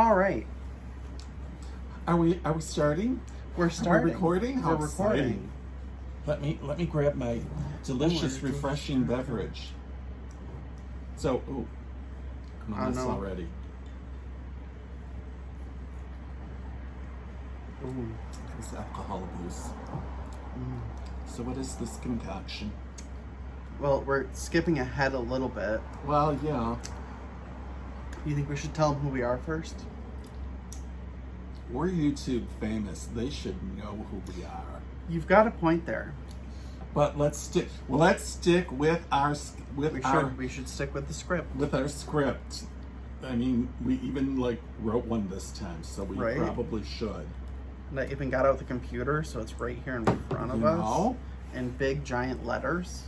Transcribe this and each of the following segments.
All right. Are we starting? We're starting. We're recording? How We're exciting. recording. Let me grab my delicious, refreshing beverage. So, I'm on this already. Ooh. It's alcohol abuse. So what is this concoction? Well, we're skipping ahead a little bit. Well, yeah. You think we should tell them who we are first? We're YouTube famous. They should know who we are. You've got a point there. But let's stick with our We should stick with the script. with our script. I mean, we even wrote one this time, so we Right. probably should. And I even got out the computer, so it's right here in front of us in big giant letters.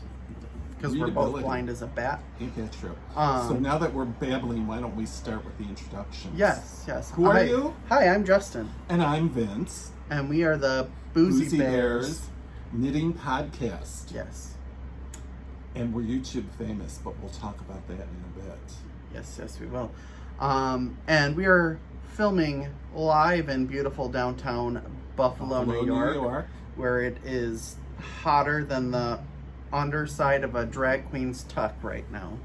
Because we're both blind as a bat. Ain't that true? So now that we're babbling, why don't we start with the introductions? Yes. Who are you? Hi, I'm Justin. And I'm Vince. And we are the Boozie Bears. Bears Knitting Podcast. Yes. And we're YouTube famous, but we'll talk about that in a bit. Yes, we will. And we are filming live in beautiful downtown Buffalo, New York, where it is hotter than the underside of a drag queen's tuck right now.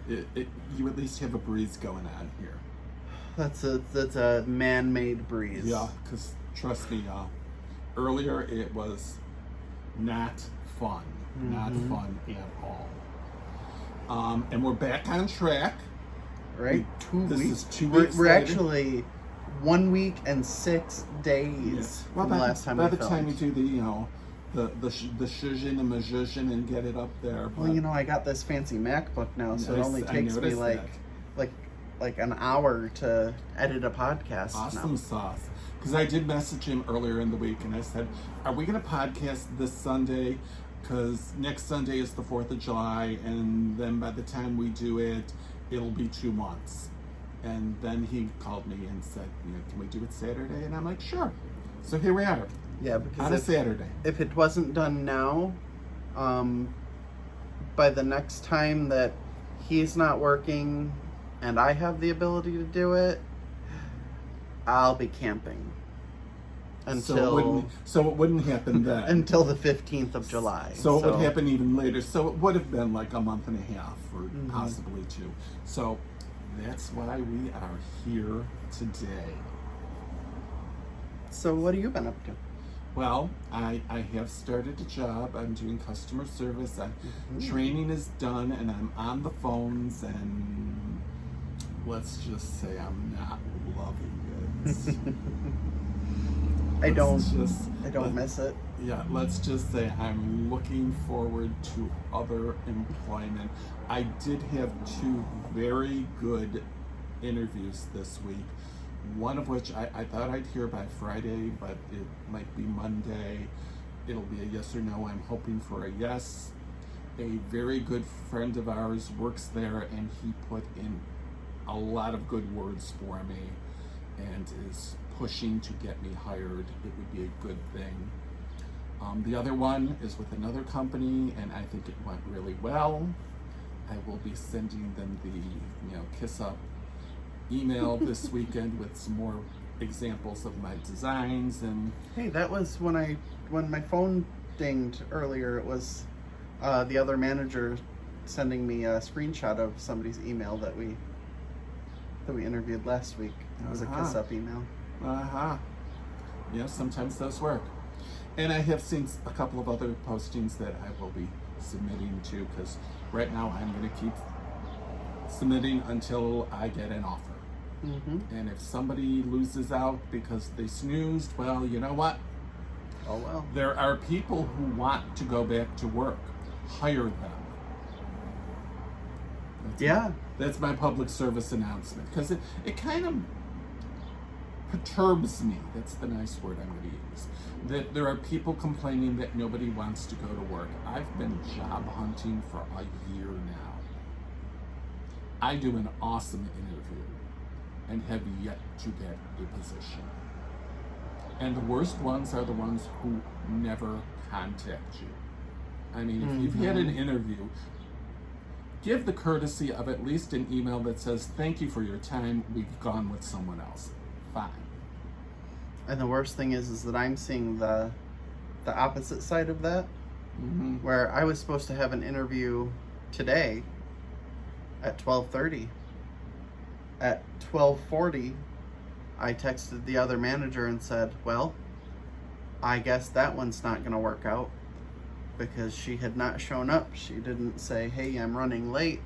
You at least have a breeze going on here. That's a man-made breeze. Yeah, because trust me, earlier it was not fun. Not fun at all. And we're back on track. Right? 2 weeks. This is 2 weeks We're later. actually 1 week and 6 days from the last time we filmed. By the time we do the shuzhin and mazhuzhin and get it up there. Well, I got this fancy MacBook now, so it only takes me like an hour to edit a podcast. Awesome now. sauce. Because I did message him earlier in the week and I said, are we going to podcast this Sunday? Because next Sunday is the 4th of July, and then by the time we do it, it'll be 2 months. And then he called me and said, can we do it Saturday? And I'm like, sure. So here we are. Yeah, because on a Saturday. If it wasn't done now, by the next time that he's not working and I have the ability to do it, I'll be camping. So it wouldn't happen then. Until the 15th of July. So it would happen even later. So it would have been like a month and a half or possibly 2. So that's why we are here today. So what have you been up to? Well, I have started a job. I'm doing customer service. Training is done and I'm on the phones, and let's just say I'm not loving it. I don't miss it. Yeah, let's just say I'm looking forward to other employment. I did have 2 very good interviews this week. One of which I thought I'd hear by Friday, but it might be Monday. It'll be a yes or no. I'm hoping for a yes. A very good friend of ours works there, and he put in a lot of good words for me and is pushing to get me hired. It would be a good thing. The other one is with another company, and I think it went really well. I will be sending them the kiss up email this weekend with some more examples of my designs. And hey, that was when my phone dinged earlier. It was the other manager sending me a screenshot of somebody's email that we interviewed last week. It was a kiss up email. Yeah, sometimes those work. And I have seen a couple of other postings that I will be submitting to, because right now I'm going to keep submitting until I get an offer. And if somebody loses out because they snoozed, well, you know what? Oh well. There are people who want to go back to work. Hire them. That's my public service announcement, because it kind of perturbs me. That's the nice word I'm going to use. That there are people complaining that nobody wants to go to work. I've been job hunting for a year now. I do an awesome interview and have yet to get a position. And the worst ones are the ones who never contact you. I mean, if you've had an interview, give the courtesy of at least an email that says, thank you for your time, we've gone with someone else. Fine. And the worst thing is that I'm seeing the opposite side of that, where I was supposed to have an interview today at 12:30. At 12:40, I texted the other manager and said, well, I guess that one's not going to work out, because she had not shown up. She didn't say, hey, I'm running late.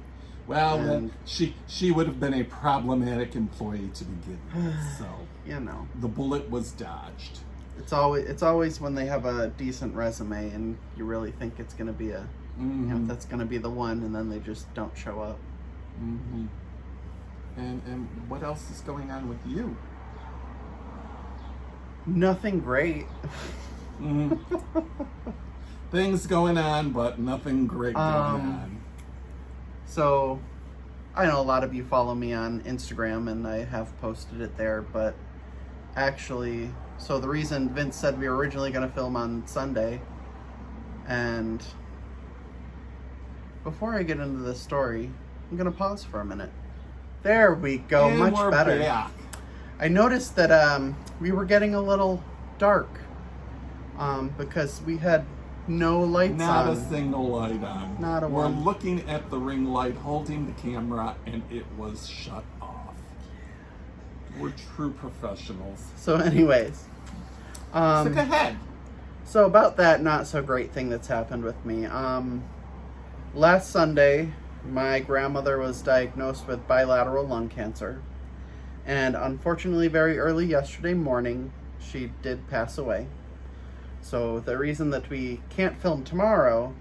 Well, then she would have been a problematic employee to begin with, so you know, the bullet was dodged. It's always when they have a decent resume and you really think it's going to be that's going to be the one, and then they just don't show up. And what else is going on with you? Nothing great. Things going on, but nothing great going on. So, I know a lot of you follow me on Instagram, and I have posted it there, but actually, so the reason Vince said we were originally going to film on Sunday, and before I get into the story, I'm going to pause for a minute. There we go, And much we're better. back. I noticed that we were getting a little dark because we had no lights Not on. a single light on. Not a We're one. looking at the ring light, holding the camera, and it was shut off. We're true professionals. So anyways. So go ahead. So about that not so great thing that's happened with me. Last Sunday, my grandmother was diagnosed with bilateral lung cancer. And unfortunately, very early yesterday morning, she did pass away. So the reason that we can't film tomorrow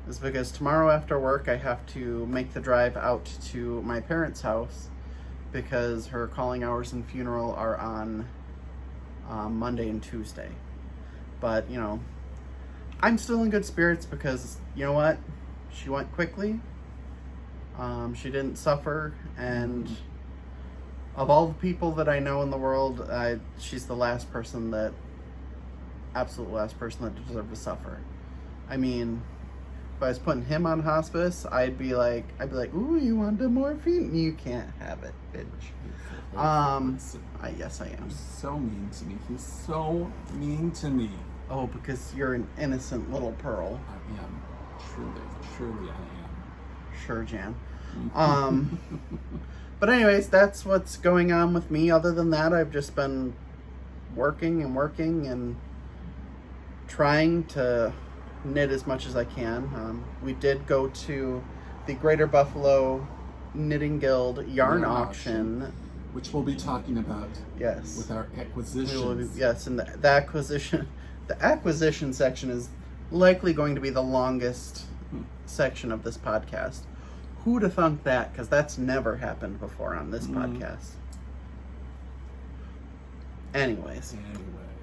is because tomorrow after work, I have to make the drive out to my parents' house because her calling hours and funeral are on Monday and Tuesday. But, you know, I'm still in good spirits because, you know what? She went quickly. She didn't suffer, and of all the people that I know in the world, she's the last person that, absolute last person that deserved to suffer. I mean, if I was putting him on hospice, I'd be like, ooh, you want the morphine? You can't have it, bitch. Yes, I am. He's so mean to me. He's so mean to me. Oh, because you're an innocent little pearl. I am. Truly I am. Sure, Jan. But anyways, that's what's going on with me. Other than that, I've just been working and trying to knit as much as I can. We did go to the Greater Buffalo Knitting Guild yarn auction, which we'll be talking about. Yes. With our acquisitions. Yes, and the acquisition section is likely going to be the longest section of this podcast. Who'd have thunk that? Because that's never happened before on this podcast. Anyways.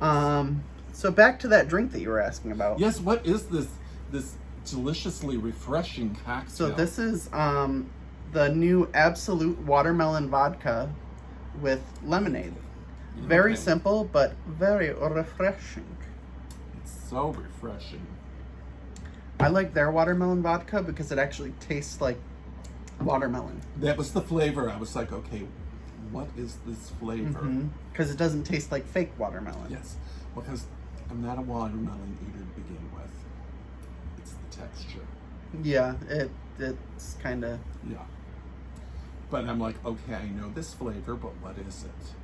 So back to that drink that you were asking about. Yes, what is this deliciously refreshing cocktail? So this is the new Absolute Watermelon Vodka with lemonade. Very simple, but very refreshing. It's so refreshing. I like their watermelon vodka because it actually tastes like watermelon. That was the flavor. I was like, okay, what is this flavor? Because it doesn't taste like fake watermelon. Yes, because I'm not a watermelon eater to begin with. It's the texture. Yeah, it's kind of... Yeah. But I'm like, okay, I know this flavor, but what is it?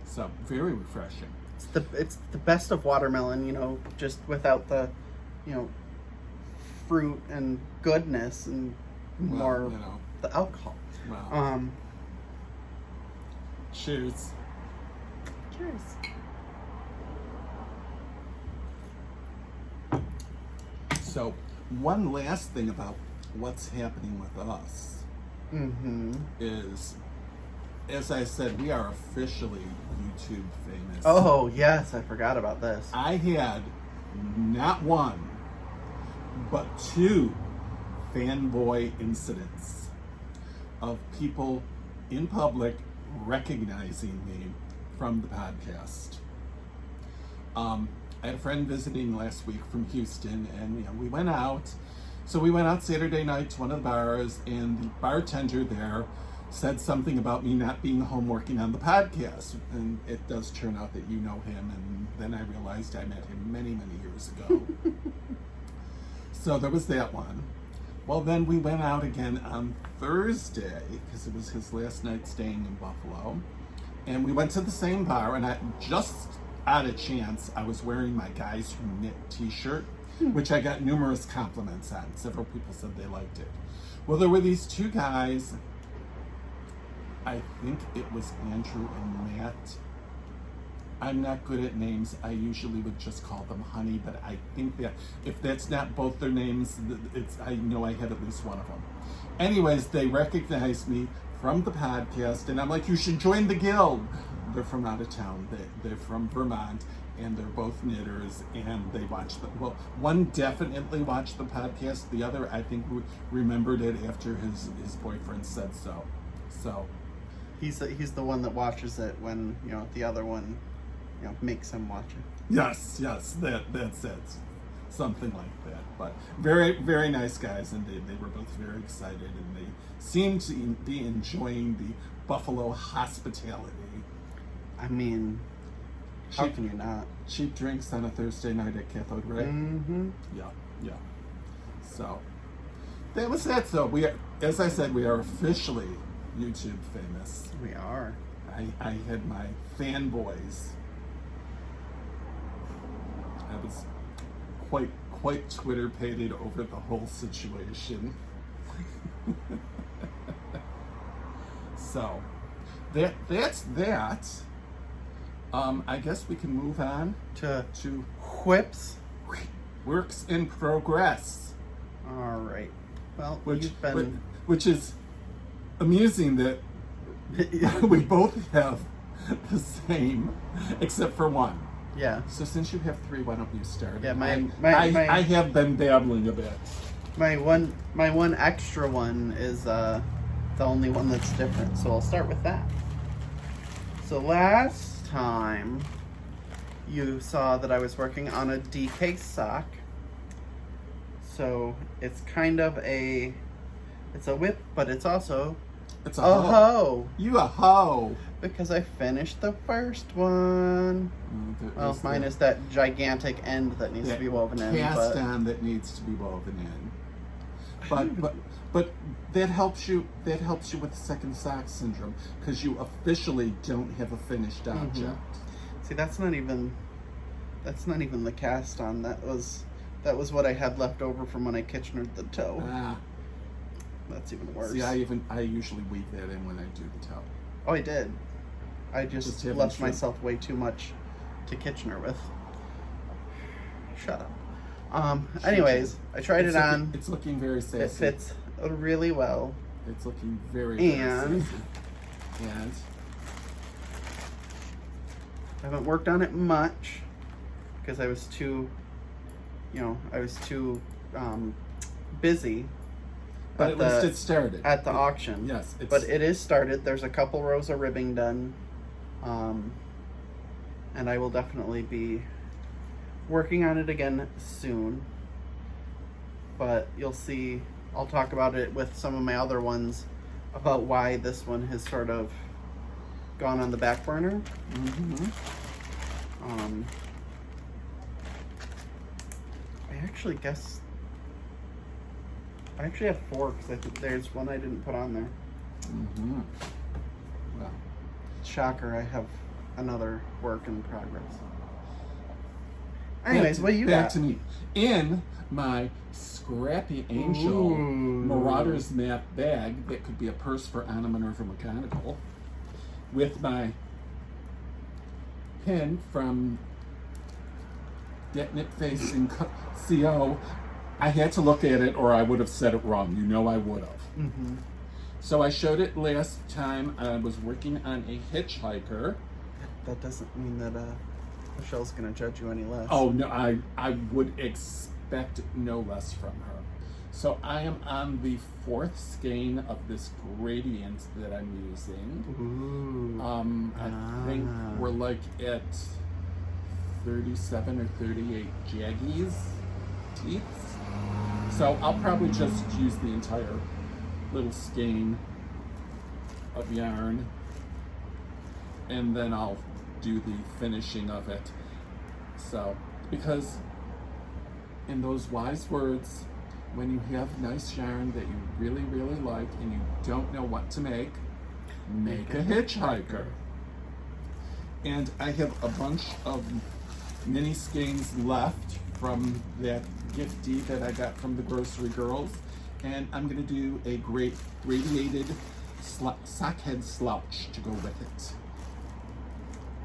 So, very refreshing. It's the best of watermelon, you know, just without the, you know, fruit and goodness and more you know, the alcohol. Wow. Cheers. Cheers. So, one last thing about what's happening with us is, as I said, we are officially YouTube famous. Oh, yes, I forgot about this. I had not one, but two fanboy incidents of people in public recognizing me from the podcast. I had a friend visiting last week from Houston, and we went out, So we went out Saturday night to one of the bars, and the bartender there said something about me not being home working on the podcast. And it does turn out that you know him, and then I realized I met him many, many years ago. So there was that one. Well, then we went out again on Thursday, because it was his last night staying in Buffalo. And we went to the same bar, and I just out of chance, I was wearing my Guys Who Knit t-shirt, which I got numerous compliments on. Several people said they liked it. Well, there were these two guys, I think it was Andrew and Matt. I'm not good at names. I usually would just call them Honey, but I think that if that's not both their names, I know I had at least one of them. Anyways, they recognized me from the podcast, and I'm like, you should join the guild. They're from out of town. They're from Vermont, and they're both knitters, and they watched the, well, one definitely watched the podcast. The other, I think, remembered it after his boyfriend said so. So he's the one that watches it when, you know, the other one, you know, makes him watch it. Yes, that's it. Something like that. But very, very nice guys, and they were both very excited, and they seemed to be enjoying the Buffalo hospitality. I mean, how can you not? Cheap drinks on a Thursday night at Cathode Ray. Mm-hmm. Yeah. So that was that. So we are, as I said, we are officially YouTube famous. We are. I had my fanboys. I was quite Twitter-pated over the whole situation. So that's that. I guess we can move on to whips. Works in progress. All right. Well, which is amusing that we both have the same, except for one. Yeah. So since you have three, why don't you start? Yeah, I have been babbling a bit. My one extra one is the only one that's different, so I'll start with that. So last time you saw that I was working on a DK sock. So it's kind of it's a whip, but it's also a hoe. You a hoe. Because I finished the first one. Well, minus that gigantic end that needs to be woven in. Cast on that needs to be woven in. But that helps you with second sock syndrome, because you officially don't have a finished object. Mm-hmm. See, that's not even the cast on. That was what I had left over from when I Kitchenered the toe. That's even worse. See, I usually weave that in when I do the toe. Oh, I did. I just left myself way too much to Kitchener with. Shut up. Anyways, I tried it on. It's looking very sassy. It fits really well. It's looking very sassy. And I haven't worked on it much because I was too busy. But at least it started. At the auction. Yes. But it is started. There's a couple rows of ribbing done. And I will definitely be working on it again soon. But you'll see, I'll talk about it with some of my other ones about why this one has sort of gone on the back burner. Mm-hmm. I actually have four, because I think there's one I didn't put on there. Mm-hmm. Well, shocker, I have another work in progress. Anyways, what do you got? Back to me. In my Scrappy Angel Marauder's Map bag, that could be a purse for Anna Minerva Mechanical, with my pin from Get Knit Face in CO. I had to look at it or I would have said it wrong. You know I would have. Mm-hmm. So I showed it last time. I was working on a hitchhiker. That doesn't mean that Michelle's going to judge you any less. Oh, no, I would expect no less from her. So I am on the 4th skein of this gradient that I'm using. Ooh. I think we're like at 37 or 38 jaggies teeth. So I'll probably just use the entire little skein of yarn, and then I'll do the finishing of it. So, because in those wise words, when you have nice yarn that you really, really like and you don't know what to make a hitchhiker. And I have a bunch of mini skeins left from that giftie that I got from the grocery girls, and I'm gonna do a great radiated sockhead slouch to go with it.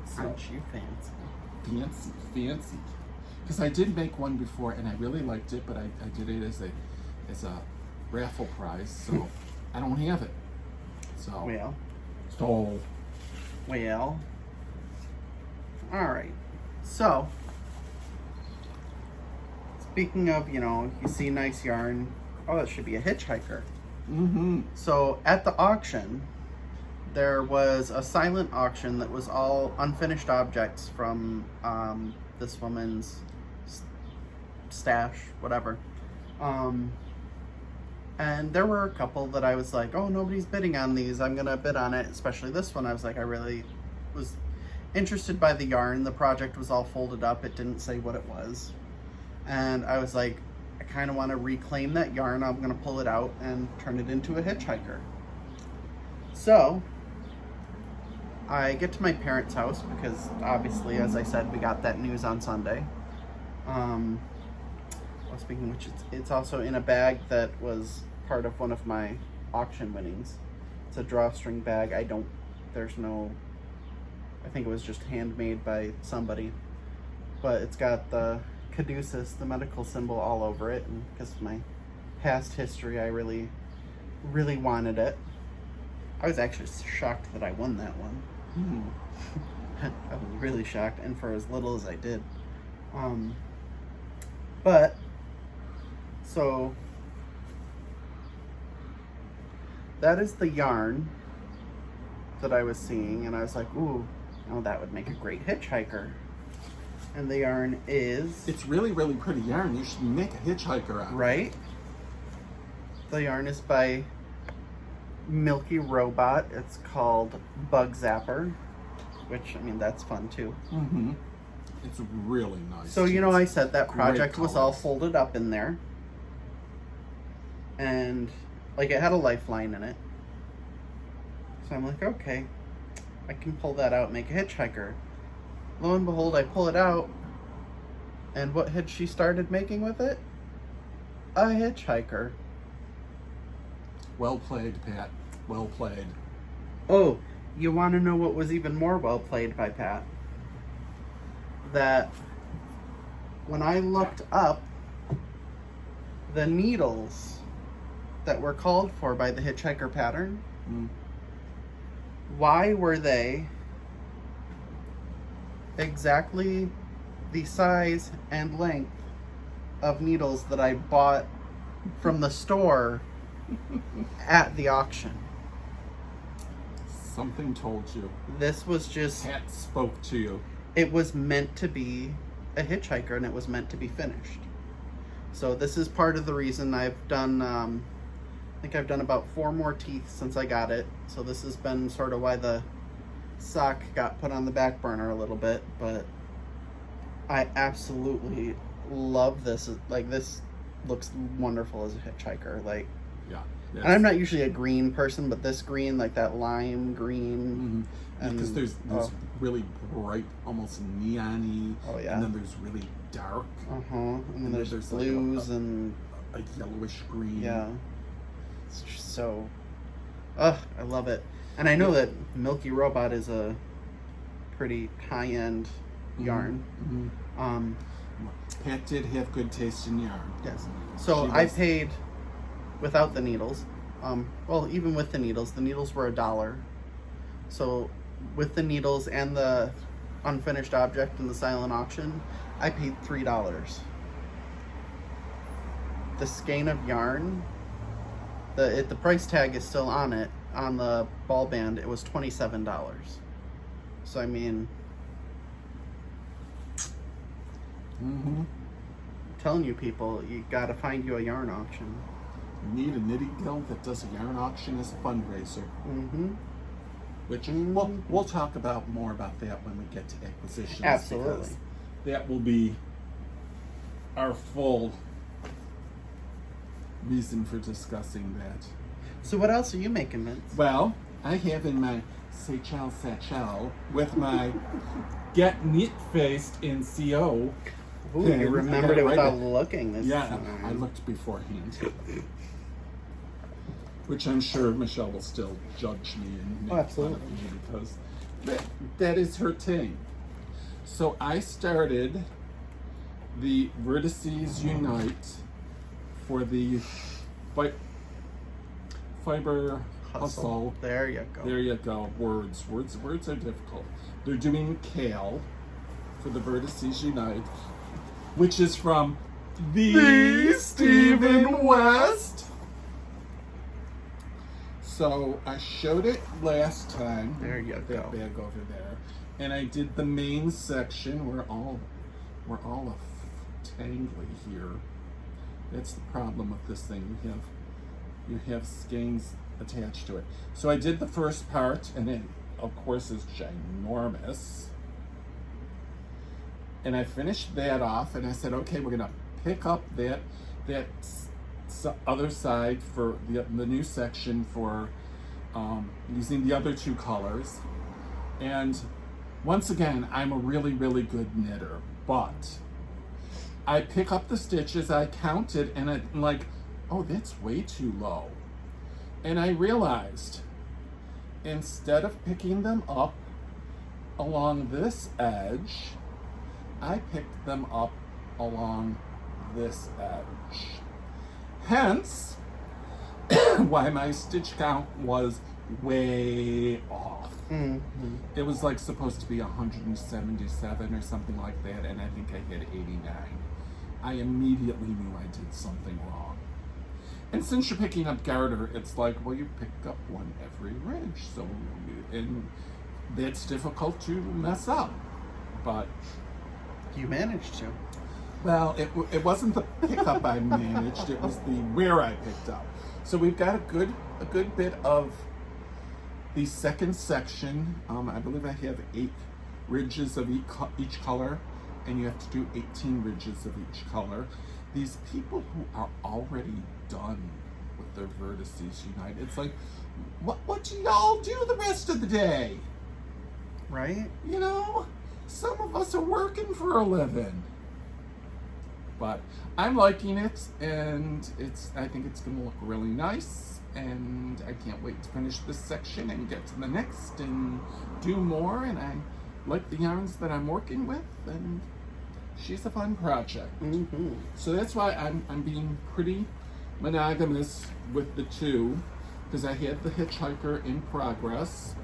So, Aren't you fancy? fancy. Because I did make one before and I really liked it, but I did it as a raffle prize, so I don't have it. So Well. All right. So, speaking of, you see nice yarn. Oh, that should be a hitchhiker. Mm-hmm. So at the auction, there was a silent auction that was all unfinished objects from this woman's stash, whatever. And there were a couple that I was like, oh, nobody's bidding on these. I'm going to bid on it, especially this one. I was like, I really was interested by the yarn. The project was all folded up. It didn't say what it was. And I was like, I kind of want to reclaim that yarn. I'm going to pull it out and turn it into a hitchhiker. So I get to my parents' house because obviously, as I said, we got that news on Sunday. Well, speaking of which, it's also in a bag that was part of one of my auction winnings. It's a drawstring bag. I think it was just handmade by somebody. But it's got the caduceus, the medical symbol, all over it. And because of my past history, I really, really wanted it. I was actually shocked that I won that one. I was really shocked, and for as little as I did. But so that is the yarn that I was seeing, and I was like, ooh, that would make a great hitchhiker. And the yarn is... It's really, really pretty yarn. You should make a hitchhiker out of it. Right? The yarn is by Milky Robot. It's called Bug Zapper, which, that's fun too. Mm-hmm. It's really nice. So, I said that project was all folded up in there. And, it had a lifeline in it. So I'm like, okay, I can pull that out and make a hitchhiker. Lo and behold, I pull it out. And what had she started making with it? A hitchhiker. Well played, Pat. Well played. Oh, you want to know what was even more well played by Pat? That when I looked up the needles that were called for by the hitchhiker pattern, why were they exactly the size and length of needles that I bought from the store at the auction? Something told you. This was just... Pat spoke to you. It was meant to be a hitchhiker, and it was meant to be finished. So this is part of the reason I've done, I think I've done about 4 more teeth since I got it. So this has been sort of why the sock got put on the back burner a little bit, but I absolutely love this. This looks wonderful as a hitchhiker. Yeah. And I'm not usually a green person, but this green, that lime green. Mm-hmm. Because there's really bright, almost neon-y. Oh, yeah. And then there's really dark. And then there's blues and a yellowish green. Yeah. It's just so... I love it. And I know that Milky Robot is a pretty high-end yarn. Mm-hmm. Pat did have good taste in yarn. Yes. So I paid without the needles. Even with the needles were $1. So with the needles and the unfinished object in the silent auction, I paid $3. The skein of yarn, the price tag is still on it. On the ball band, it was $27. So telling you people, you gotta find you a yarn auction. You need a knitting guild that does a yarn auction as a fundraiser. Mm-hmm. Which we'll talk about more about that when we get to acquisitions. Absolutely. Because that will be our full reason for discussing that. So what else are you making, Vince? Well, I have in my satchel with my Get Knit Faced in CO. Ooh, you remembered it without looking this Yeah, time. I looked beforehand. Which I'm sure Michelle will still judge me and make fun of me because that is her thing. So I started the Vertices Unite for the Fiber Hustle. There you go. There you go. Words are difficult. They're doing Kale for the Vertices Unite, which is from the Stephen West. So I showed it last time. There you that go. bag over there, and I did the main section. We're all tangly here. That's the problem with this thing. You have skeins attached to it. So I did the first part, and it of course is ginormous. And I finished that off, and I said, okay, we're gonna pick up that other side for the new section for using the other two colors. And once again, I'm a really, really good knitter, but I pick up the stitches, I counted, and I'm like, oh, that's way too low. And I realized, instead of picking them up along this edge, I picked them up along this edge. Hence, why my stitch count was way off. Mm-hmm. It was like supposed to be 177 or something like that, and I think I hit 89. I immediately knew I did something wrong. And since you're picking up garter, it's like, well, you pick up one every ridge, so, and that's difficult to mess up, but You managed to. well, it wasn't the pickup I managed, it was the where I picked up. So we've got a good bit of the second section. I believe I have 8 ridges of each color, and you have to do 18 ridges of each color. These people who are already done with their Vertices Unite, it's like, what do y'all do the rest of the day? Right? You know, some of us are working for a living. But I'm liking it, and I think it's gonna look really nice, and I can't wait to finish this section and get to the next and do more, and I like the yarns that I'm working with, and she's a fun project. Mm-hmm. So that's why I'm being pretty monogamous with the two, because I had the Hitchhiker in progress,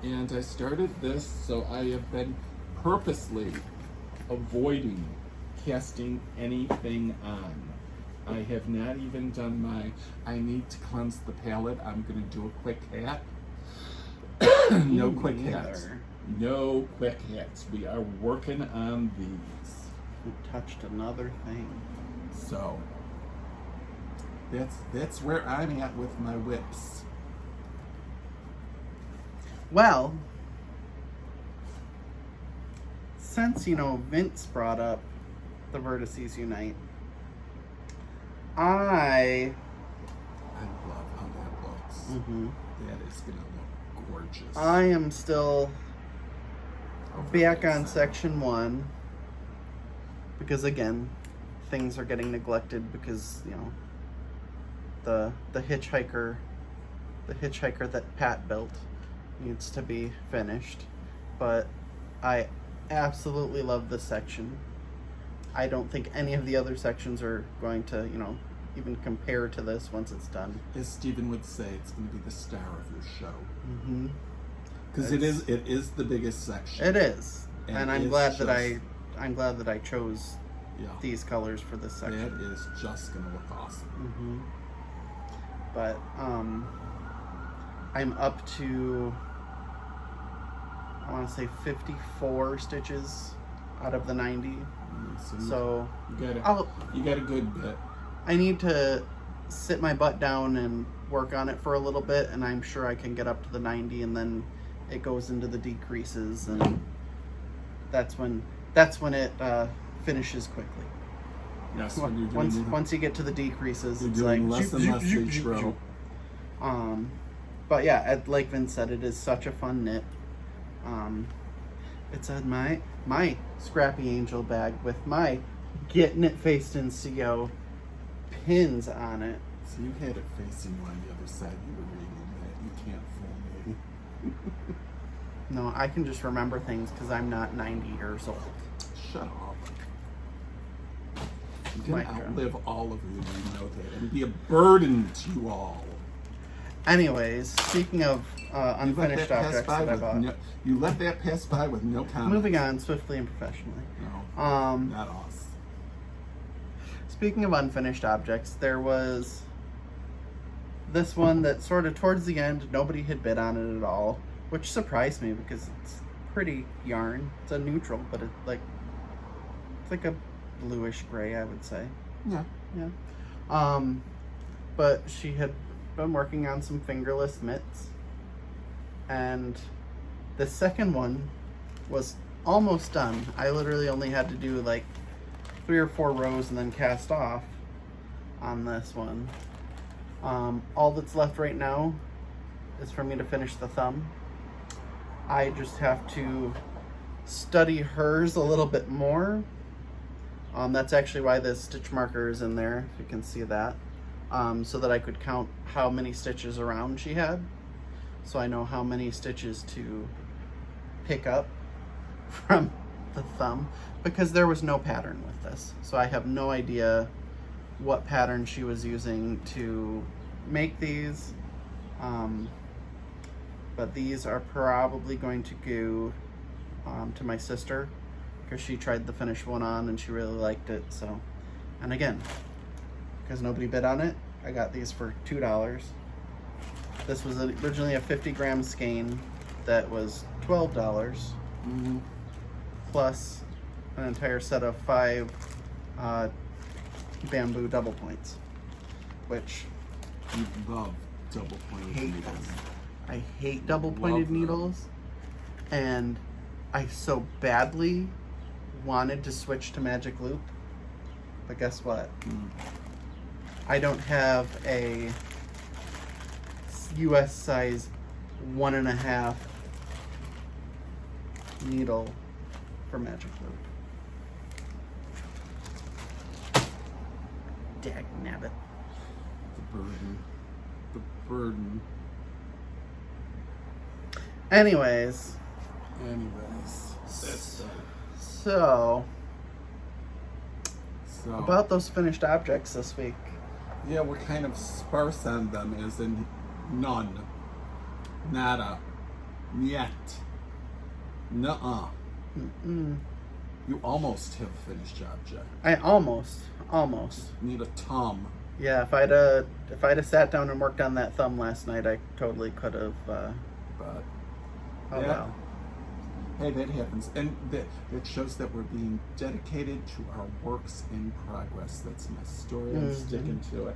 and I started this, so I have been purposely avoiding casting anything on. I have not even done I need to cleanse the palette. I'm gonna do a quick hat. No quick hats. No quick hats. We are working on these. You touched another thing. So that's where I'm at with my whips. Well, since, Vince brought up the Vertices Unite, I love how that looks. Mm-hmm. That is gonna look gorgeous. I am still back on section 1 because, again, things are getting neglected because, the hitchhiker that Pat built needs to be finished. But I absolutely love this section. I don't think any of the other sections are going to, even compare to this once it's done. As Stephen would say, it's going to be the star of your show. Mm-hmm. Because it is the biggest section. It is, and I'm glad that I chose Yeah. these colors for this section. That is just going to look awesome. Mm-hmm. But I'm up to, I want to say 54 stitches out of the 90. So you got a good bit. I need to sit my butt down and work on it for a little bit, and I'm sure I can get up to the 90, and then it goes into the decreases, and that's when it finishes quickly. Yes, when you're doing once you get to the decreases, you're it's doing like less and less each row. But yeah, like Vince said, it is such a fun knit. It's in my Scrappy Angel bag with my Get Knit Faced in CO pins on it. So you had it facing on the other side. You were reading that. You can't fool me. No, I can just remember things because I'm not 90 years old. Shut up. You didn't outlive all of you, you know that, and be a burden to you all. Anyways, speaking of unfinished objects that I bought. You let that pass by with no comment. Moving on swiftly and professionally. No, not us. Speaking of unfinished objects, there was this one that sort of towards the end, nobody had bid on it at all, which surprised me because it's pretty yarn. It's a neutral, but it's like a bluish gray, I would say. Yeah. But she had been working on some fingerless mitts, and the second one was almost done. I literally only had to do like 3 or 4 rows and then cast off on this one. All that's left right now is for me to finish the thumb. I just have to study hers a little bit more. That's actually why the stitch marker is in there, if you can see that. So that I could count how many stitches around she had. So I know how many stitches to pick up from the thumb, because there was no pattern with this. So I have no idea what pattern she was using to make these. But these are probably going to go to my sister, because she tried the finished one on and she really liked it. So, and again, because nobody bid on it, I got these for $2. This was originally a 50 gram skein that was $12, plus an entire set of 5 bamboo double points, which you love double pointed needles. I hate double pointed needles, and I so badly wanted to switch to magic loop, but guess what? I don't have a US size 1.5 needle for magic loop. Dagnabbit. The burden. Anyways. So about those finished objects this week. Yeah, we're kind of sparse on them, as in none, nada, yet, nuh-uh. You almost have a finished object. I almost. Need a thumb. Yeah, if I'd have sat down and worked on that thumb last night, I totally could have. But oh yeah. well. Hey, that happens, and that shows that we're being dedicated to our works in progress. That's my story. I'm sticking to it.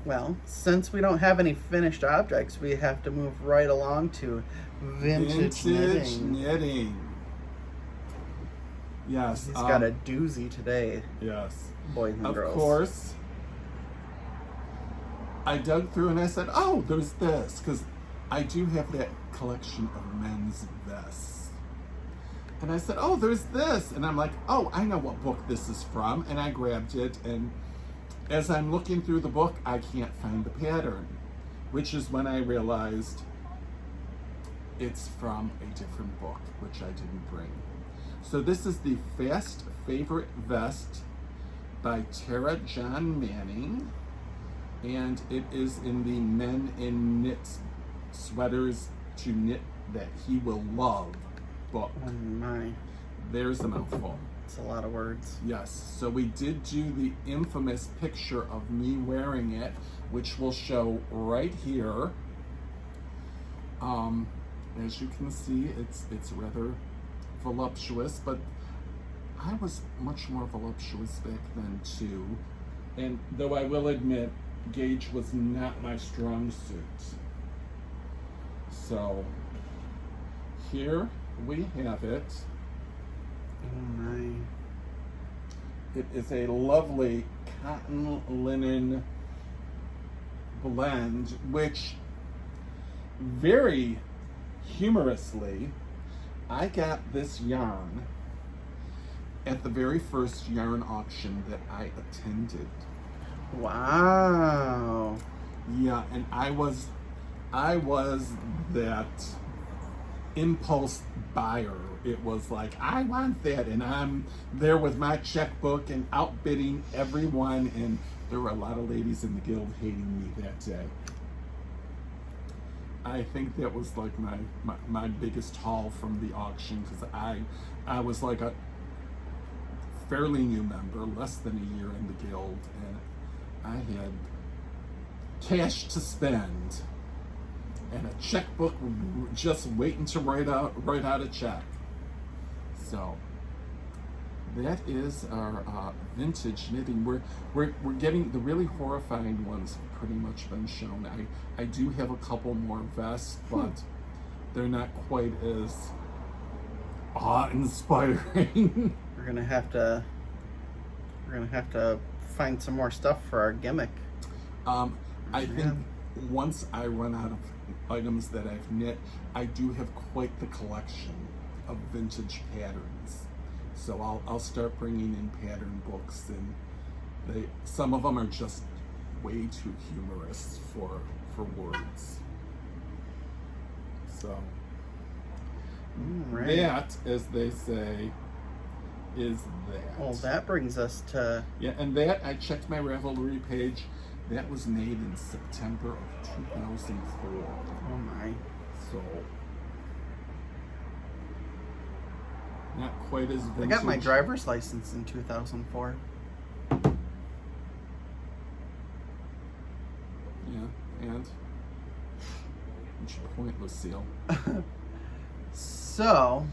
Well, since we don't have any finished objects, we have to move right along to vintage knitting. Yes. He's got a doozy today. Yes. Boys and girls. Of course. I dug through and I said, oh, there's this, because I do have that collection of men's vests. And I said, oh, there's this. And I'm like, oh, I know what book this is from. And I grabbed it, and as I'm looking through the book, I can't find the pattern, which is when I realized it's from a different book, which I didn't bring. So this is the Fast Favorite Vest by Tara John Manning, and it is in the Men in Knits Sweaters to Knit That He Will Love book. Oh my. There's a mouthful. It's a lot of words. Yes, so we did do the infamous picture of me wearing it, which we'll show right here. As you can see, it's rather voluptuous, but I was much more voluptuous back then too. And though I will admit, gauge was not my strong suit. So here we have it. Oh my. It is a lovely cotton linen blend, which very humorously, I got this yarn at the very first yarn auction that I attended. Wow. Yeah, and I was that impulse buyer. It was like, I want that, and I'm there with my checkbook and outbidding everyone, and there were a lot of ladies in the guild hating me that day. I think that was like my biggest haul from the auction, because I was like a fairly new member, less than a year in the guild, and I had cash to spend and a checkbook just waiting to write out a check. So that is our vintage knitting. We're getting the really horrifying ones have pretty much been shown. I do have a couple more vests, but they're not quite as awe-inspiring. We're gonna have to find some more stuff for our gimmick. I think once I run out of items that I've knit, I do have quite the collection of vintage patterns. So I'll start bringing in pattern books, and some of them are just way too humorous for words. So that, as they say, is that. Well, that brings us to... Yeah, and that, I checked my Ravelry page, that was made in September of 2004. Oh my. So, not quite as vintage. I got my driver's license in 2004. Yeah, and? What's your point, Lucille? So,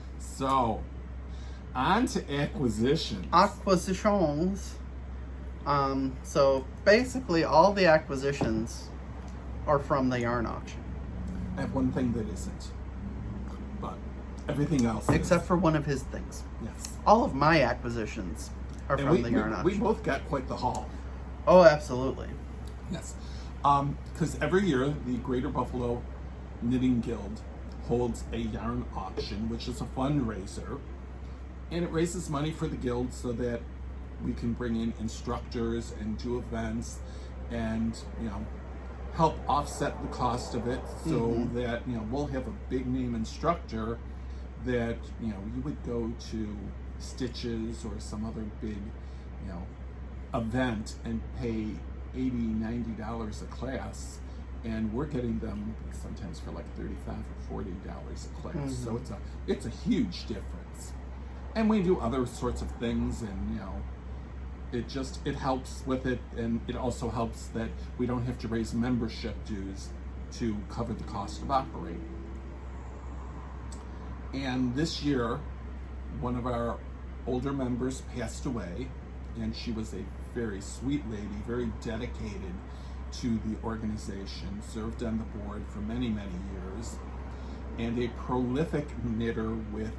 on to acquisitions. So basically all the acquisitions are from the yarn auction. I have one thing that isn't, but everything else Except is. for one of his things. Yes. All of my acquisitions are from the yarn auction. We both got quite the haul. Oh, absolutely. Yes. Because every year the Greater Buffalo Knitting Guild holds a yarn auction, which is a fundraiser, and it raises money for the guild so that we can bring in instructors and do events and, help offset the cost of it, so that, we'll have a big name instructor that, you would go to Stitches or some other big, event and pay $80-$90 a class, and we're getting them sometimes for like $35 or $40 a class. So it's a huge difference. And we do other sorts of things, and it helps with it, and it also helps that we don't have to raise membership dues to cover the cost of operating. And this year, one of our older members passed away, and she was a very sweet lady, very dedicated to the organization, served on the board for many, many years, and a prolific knitter with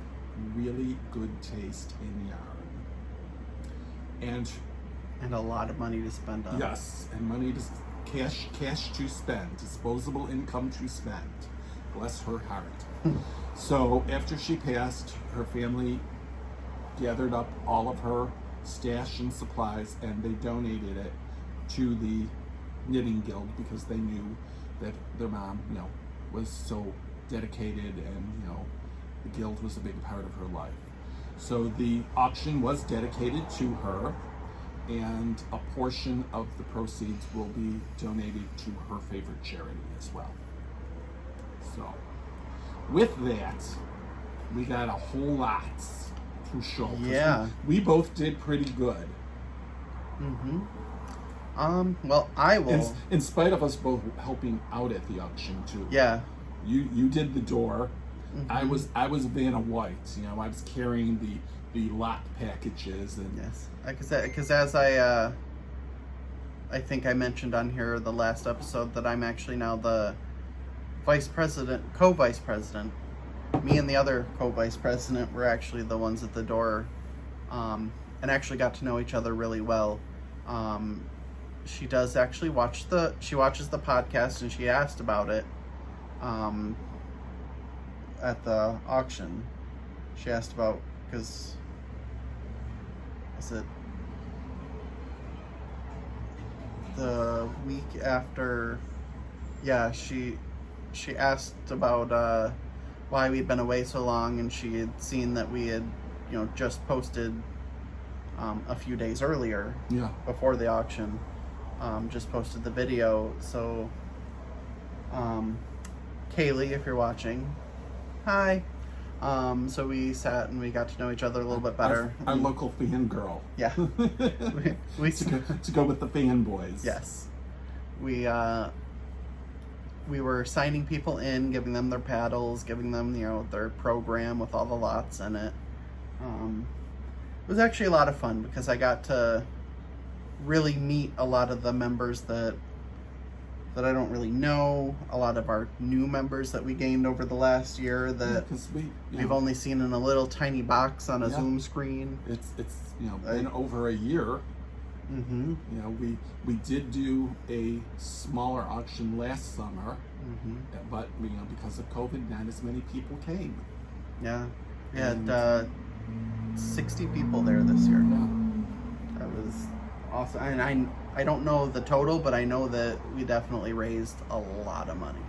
really good taste in yarn. And a lot of money to spend on. Yes, and money to cash to spend, disposable income to spend. Bless her heart. So after she passed, her family gathered up all of her stash and supplies, and they donated it to the Knitting Guild, because they knew that their mom, was so dedicated, and the guild was a big part of her life. So the auction was dedicated to her, and a portion of the proceeds will be donated to her favorite charity as well. So with that, we got a whole lot to show. Yeah. We both did pretty good. Well, I will. In spite of us both helping out at the auction too. Yeah. You did the door. Mm-hmm. I was Vanna White. You know, I was carrying the lot packages and yes, because as I think I mentioned on here the last episode that I'm actually now the co-vice president. Me and the other co-vice president were actually the ones at the door, and actually got to know each other really well. She does actually she watches the podcast, and she asked about it at the auction. She asked about, because is it the week after? Yeah, she asked about why we'd been away so long, and she had seen that we had, just posted a few days earlier, before the auction, just posted the video. So Kaylee, if you're watching, hi. So we sat and we got to know each other a little bit better. Our local fan girl. Yeah. to go with the fanboys. Yes. We were signing people in, giving them their paddles, giving them, their program with all the lots in it. It was actually a lot of fun because I got to really meet a lot of the members that I don't really know, a lot of our new members that we gained over the last year that we've only seen in a little tiny box on a Zoom screen. It's been over a year. Mm-hmm. We did do a smaller auction last summer, but because of COVID, not as many people came. Yeah, we had 60 people there this year. Yeah, that was awesome. And I don't know the total, but I know that we definitely raised a lot of money.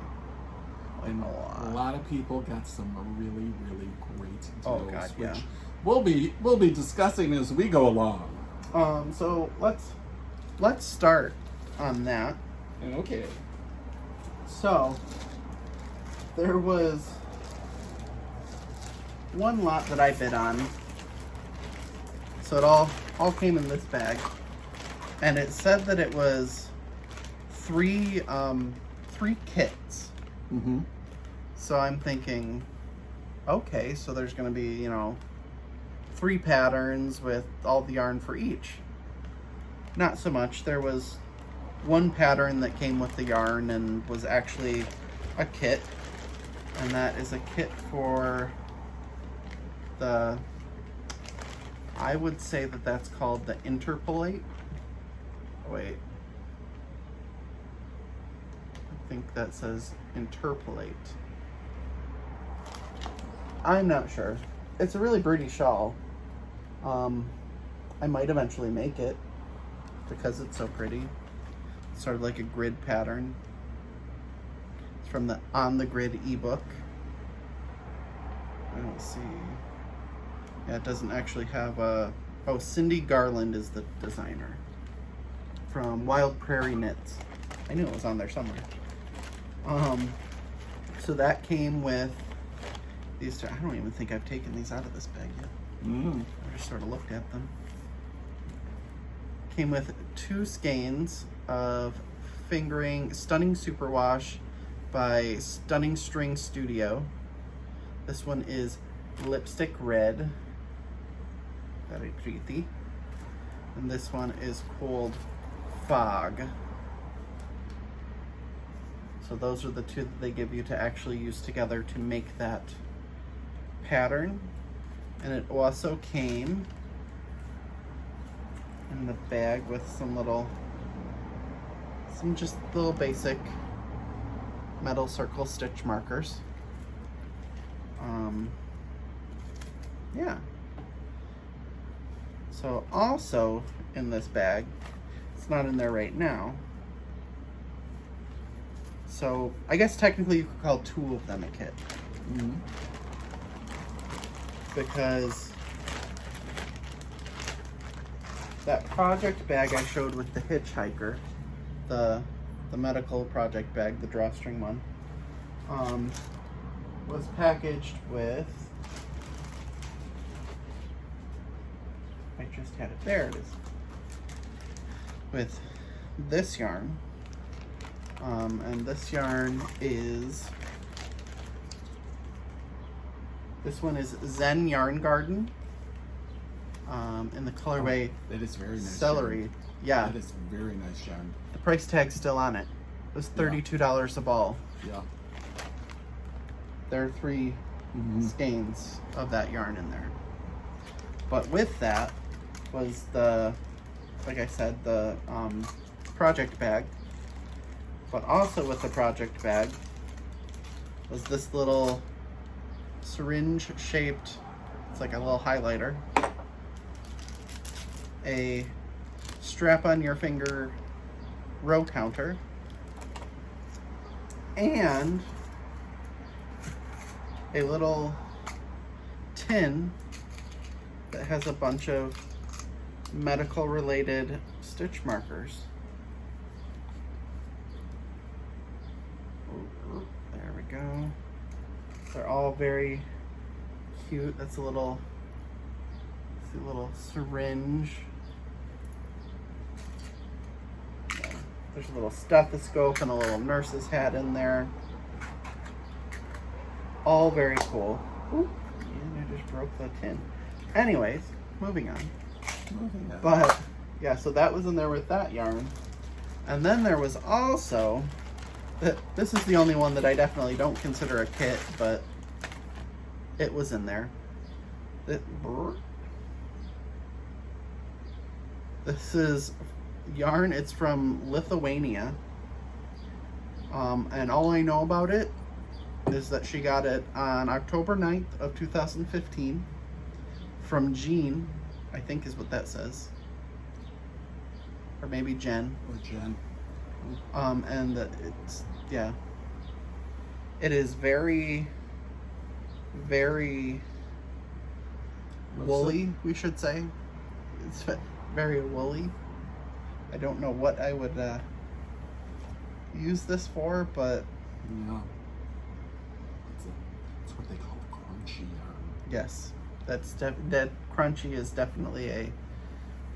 And a lot of people got some really, really great deals, oh God, yeah. Which we'll be discussing as we go along. So let's start on that. Okay. So there was one lot that I bid on. So it all came in this bag, and it said that it was three kits. Mm-hmm. So I'm thinking, okay, so there's going to be 3 patterns with all the yarn for each. Not so much. There was one pattern that came with the yarn and was actually a kit, and that is a kit for I would say that's called the interpolate. Wait, I think that says interpolate. I'm not sure. It's a really pretty shawl. I might eventually make it because it's so pretty. It's sort of like a grid pattern. It's from the On the Grid ebook. I don't see. Yeah, it doesn't actually have a. Oh, Cindy Garland is the designer from Wild Prairie Knits. I knew it was on there somewhere. So that came with these two. I don't even think I've taken these out of this bag yet. I just sort of looked at them. Came with 2 skeins of fingering Stunning Superwash by Stunning String Studio. This one is Lipstick Red. Very pretty. And this one is called Fog. So those are the 2 that they give you to actually use together to make that pattern. And it also came in the bag with some just little basic metal circle stitch markers. Yeah. So also in this bag, it's not in there right now. So I guess technically you could call 2 of them a kit. Because that project bag I showed with the hitchhiker, the medical project bag, the drawstring one, was packaged with, I just had it, there it is, with this yarn, and this yarn is This one is Zen Yarn Garden. In the colorway that is very nice. Celery. Yarn. Yeah. That is very nice yarn. The price tag's still on it. It was $32 a ball. Yeah. There are 3 skeins of that yarn in there. But with that was the, like I said, the project bag. But also with the project bag was this little syringe shaped, it's like a little highlighter, a strap on your finger row counter, and a little tin that has a bunch of medical related stitch markers. There we go. They're all very cute. That's a little syringe. Yeah. There's a little stethoscope and a little nurse's hat in there. All very cool. Ooh, and I just broke the tin. Anyways, moving on. But yeah, so that was in there with that yarn. And then there was also, this is the only one that I definitely don't consider a kit, but it was in there. This is yarn. It's from Lithuania. And all I know about it is that she got it on October 9th of 2015 from Jean, I think is what that says. Or maybe Jen. Or Jen. And it's, yeah. It is very, very woolly, we should say. It's very woolly. I don't know what I would use this for, but yeah, it's what they call crunchy yarn. Yes, that crunchy is definitely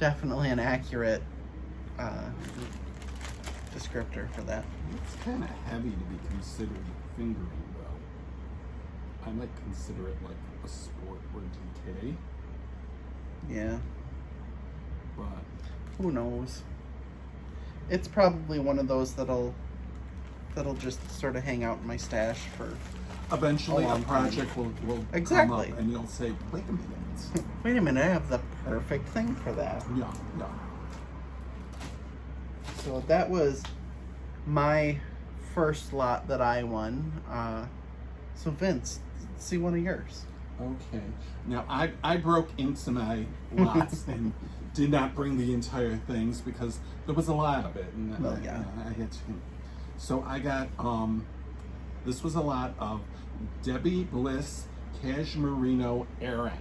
an accurate descriptor for that. It's kind of heavy to be considered fingering, though. I might consider it like a sport or DK. Yeah. But who knows? It's probably one of those that'll just sort of hang out in my stash for eventually a project will exactly come up and you'll say, wait a minute. Wait a minute, I have the perfect thing for that. Yeah, yeah. So that was my first lot that I won. So Vince, see one of yours. Okay. Now I broke into my lots and did not bring the entire things because there was a lot of it, and well, yeah. I had to. So I got this was a lot of Debbie Bliss Cashmerino Aaron.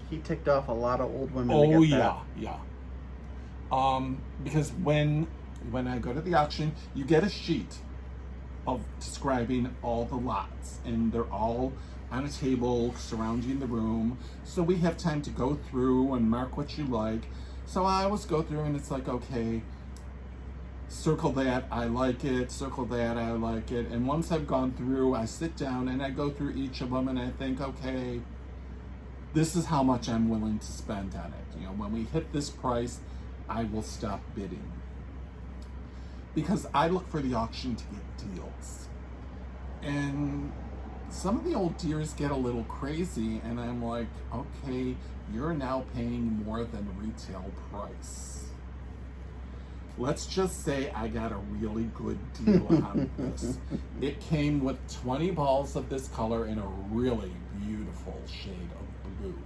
He ticked off a lot of old women. Oh to get yeah, that. yeah. Because when I go to the auction, you get a sheet of describing all the lots, and they're all on a table surrounding the room, so we have time to go through and mark what you like. So I always go through and it's like, okay, circle that, I like it, circle that, I like it. And once I've gone through, I sit down and I go through each of them and I think, okay, this is how much I'm willing to spend on it. You know, when we hit this price, I will stop bidding. Because I look for the auction to get deals. And some of the old dears get a little crazy, and I'm like, okay, you're now paying more than retail price. Let's just say I got a really good deal on this. It came with 20 balls of this color in a really beautiful shade of blue.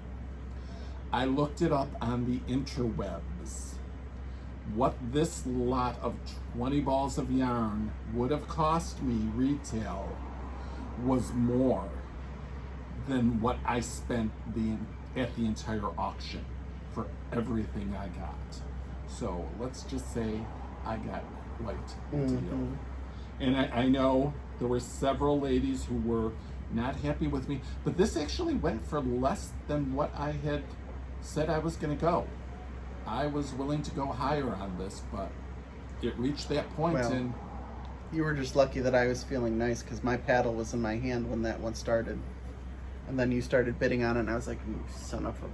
I looked it up on the interwebs. What this lot of 20 balls of yarn would have cost me retail was more than what I spent at the entire auction for everything I got. So let's just say I got quite a deal. And I know there were several ladies who were not happy with me, but this actually went for less than what I had said I was going to go. I was willing to go higher on this, but it reached that point. Well, and you were just lucky that I was feeling nice because my paddle was in my hand when that one started. And then you started bidding on it, and I was like, you son of a...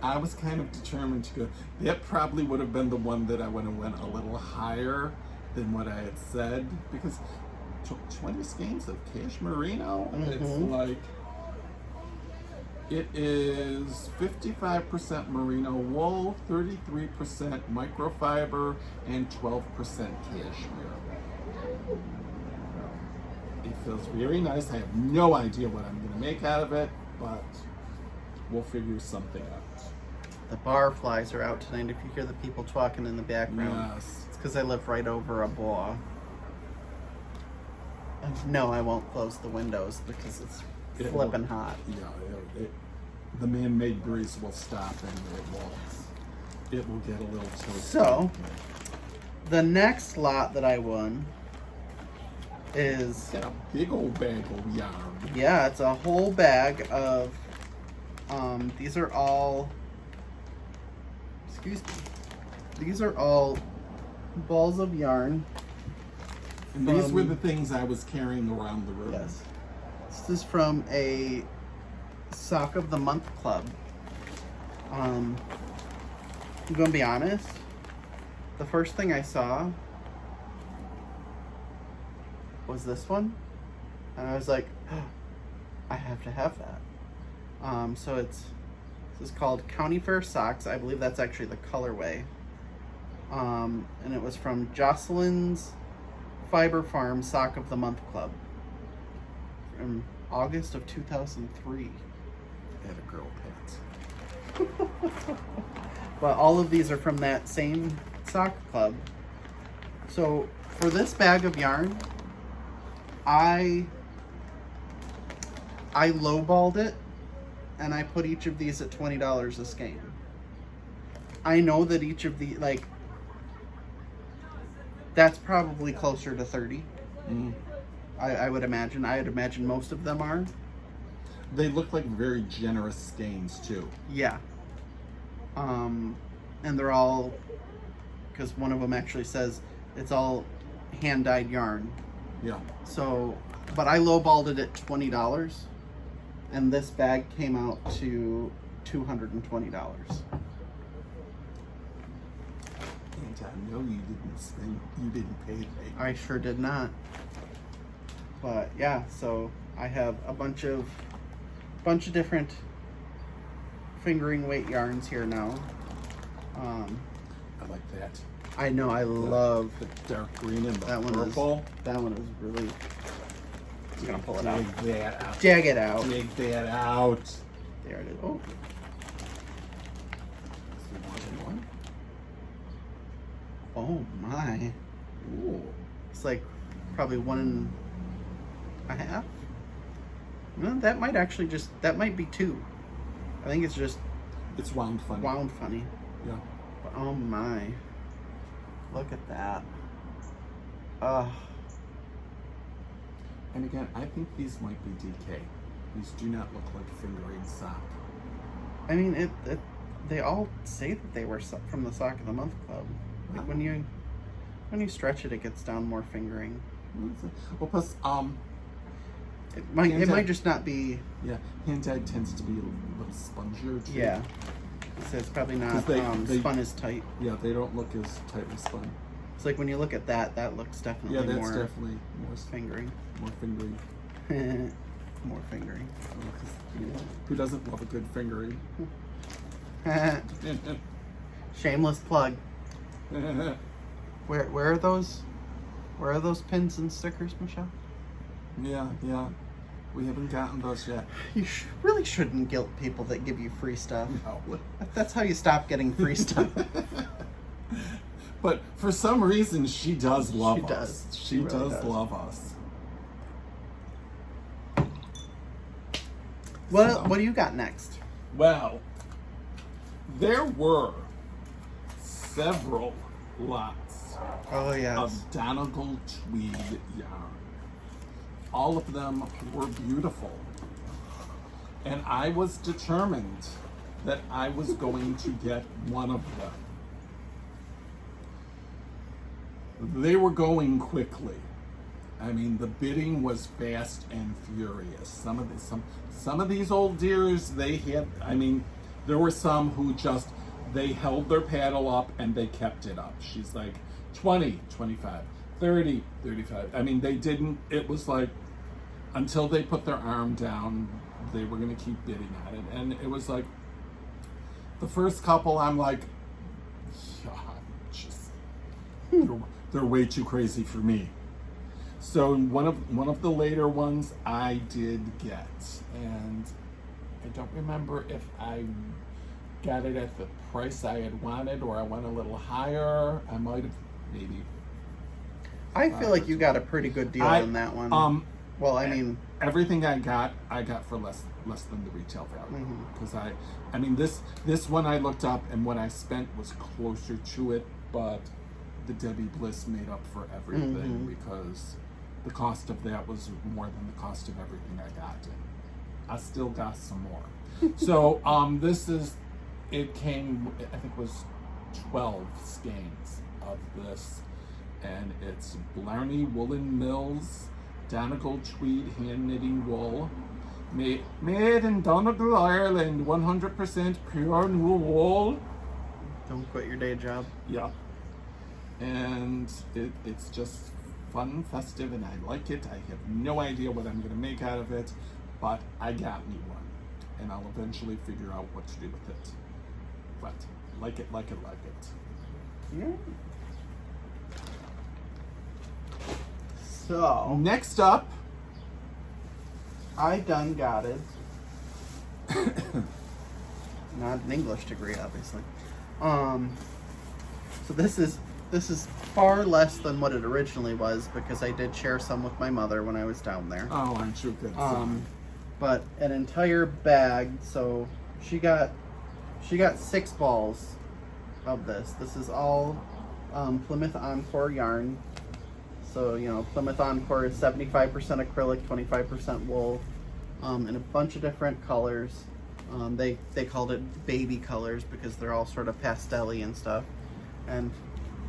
I was kind of determined to go. That probably would have been the one that I would have went a little higher than what I had said, because 20 skeins of cashmere merino, it's like, it is 55% merino wool, 33% microfiber, and 12% cashmere. It feels very nice. I have no idea what I'm going to make out of it, but we'll figure something out. The bar flies are out tonight. If you hear the people talking in the background, Yes. it's because I live right over a bar. No, I won't close the windows because it's flipping hot. Yeah, the man-made breeze will stop and it will get a little toasty. So, the next lot that I won is... Got a big old bag of yarn. Yeah, it's a whole bag of... these are all... Excuse me. These are all balls of yarn. And these were the things I was carrying around the room. Yes. This is from a Sock of the Month club. I'm gonna be honest. The first thing I saw was this one, and I was like, oh, I have to have that. So this is called County Fair Socks. I believe that's actually the colorway. And it was from Jocelyn's Fiber Farm Sock of the Month Club from August of 2003. I had a girl pants. But all of these are from that same sock club. So for this bag of yarn, I lowballed it, and I put each of these at $20 a skein. I know that each of the, like, that's probably closer to 30. I would imagine. I would imagine most of them are. They look like very generous skeins too. Yeah. And they're all, because one of them actually says it's all hand-dyed yarn. Yeah. So, but I lowballed it at $20, and this bag came out to $220. And I know you didn't pay me. I sure did not. But yeah, so I have a bunch of different fingering weight yarns here now. I like that. I know, I love the dark green and the that one. purple. That one is really. I'm gonna pull it out. Dig that out. Jag it out. Dig that out. There it is. Oh. Oh my. Ooh. It's like probably 1.5. No, that might actually that might be 2. I think it's just It's wound funny. wound funny. Yeah. But oh my. Look at that. And again, I think these might be DK. These do not look like fingering sock. I mean, they all say that they were from the Sock of the Month Club. Like when you stretch it, it gets down more fingering. Well, plus, It might just not be. yeah, hand-dyed tends to be a little spongier too. Yeah. So it's probably not they spun as tight. Yeah, they don't look as tightly spun. It's like when you look at that looks definitely Yeah, that's more definitely more fingering. More fingering. More fingering. Who doesn't love a good fingering? Shameless plug. Where are those? Where are those pins and stickers, Michelle? Yeah. We haven't gotten those yet. You really shouldn't guilt people that give you free stuff. No. That's how you stop getting free stuff. But for some reason, she does love She us. does. She She really does does. love us. What So- What do you got next? Well, there were several lots Oh yes. of Donegal tweed yarn. All of them were beautiful. And I was determined that I was going to get one of them. They were going quickly. I mean, the bidding was fast and furious. Some of these old deers, they had, I mean, there were some who just, they held their paddle up and they kept it up. She's like, 20, 25, 30, 35. I mean, they didn't, it was like, until they put their arm down, they were going to keep bidding at it. And it was like, the first couple, I'm like, yeah, just, they're way too crazy for me. So one of the later ones I did get, and I don't remember if I got it at the price I had wanted or I went a little higher. I might have maybe. I feel like you got a pretty good deal on that one. Well, I mean, everything I got for less than the retail value. Because I mean this one I looked up and what I spent was closer to it, but the Debbie Bliss made up for everything because the cost of that was more than the cost of everything I got. And I still got some more. So it came, I think it was 12 skeins of this, and it's Blarney Woolen Mills Donegal tweed hand knitting wool, made in Donegal, Ireland, 100% pure new wool. Don't quit your day job. Yeah, and it's just fun, festive, and I like it. I have no idea what I'm going to make out of it, but I got me one, and I'll eventually figure out what to do with it. But like it. Yeah. So next up, I done got it. Not an English degree, obviously. So this is far less than what it originally was because I did share some with my mother when I was down there. Oh, I'm sure good. But an entire bag. So she got 6 balls of this. This is all Plymouth Encore yarn. So, you know, Plymouth Encore is 75% acrylic, 25% wool, in a bunch of different colors. They called it baby colors because they're all sort of pastel-y and stuff. And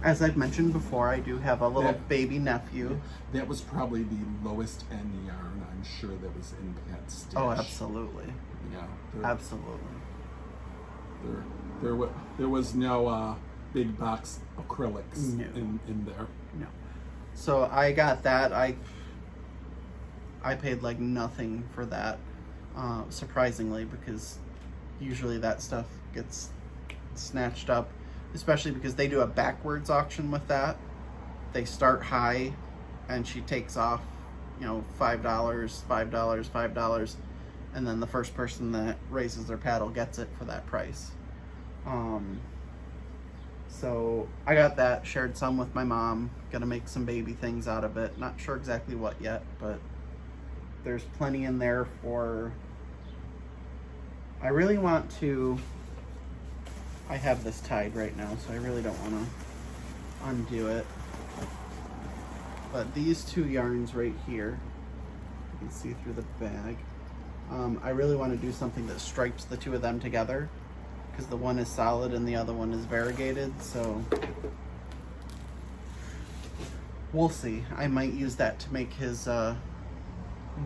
as I've mentioned before, I do have a little baby nephew. That was probably the lowest end yarn, I'm sure, that was in Pat's stash. Oh, absolutely. Yeah. Absolutely. There was no big box acrylics in there. No. So I got that. I paid like nothing for that, surprisingly, because usually that stuff gets snatched up, especially because they do a backwards auction with that. They start high and she takes off, you know, $5, $5, and then the first person that raises their paddle gets it for that price. So I got that, shared some with my mom, gonna make some baby things out of it. Not sure exactly what yet, but there's plenty in there for, I really want to, I have this tied right now, so I really don't want to undo it. But these 2 yarns right here, you can see through the bag. I really want to do something that stripes the 2 of them together, because the one is solid and the other one is variegated, so we'll see. I might use that to make his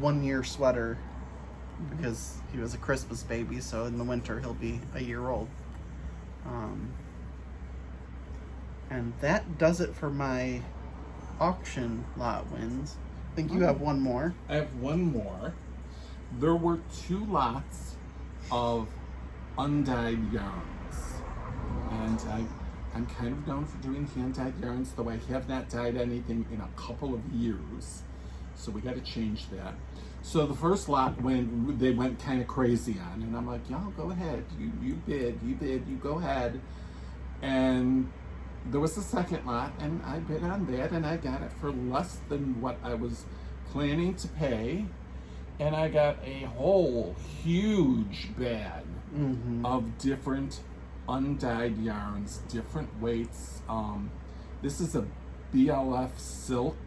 1-year sweater, because he was a Christmas baby, so in the winter he'll be a year old. And that does it for my auction lot wins. I think you have one more. I have one more. There were 2 lots of undyed yarns, and I'm kind of known for doing hand-dyed yarns, though I have not dyed anything in a couple of years, so we got to change that. So the first lot, they went kind of crazy on, and I'm like, y'all go ahead, you bid, you go ahead. And there was the second lot, and I bid on that, and I got it for less than what I was planning to pay, and I got a whole huge bag of different undyed yarns, different weights. This is a BLF silk,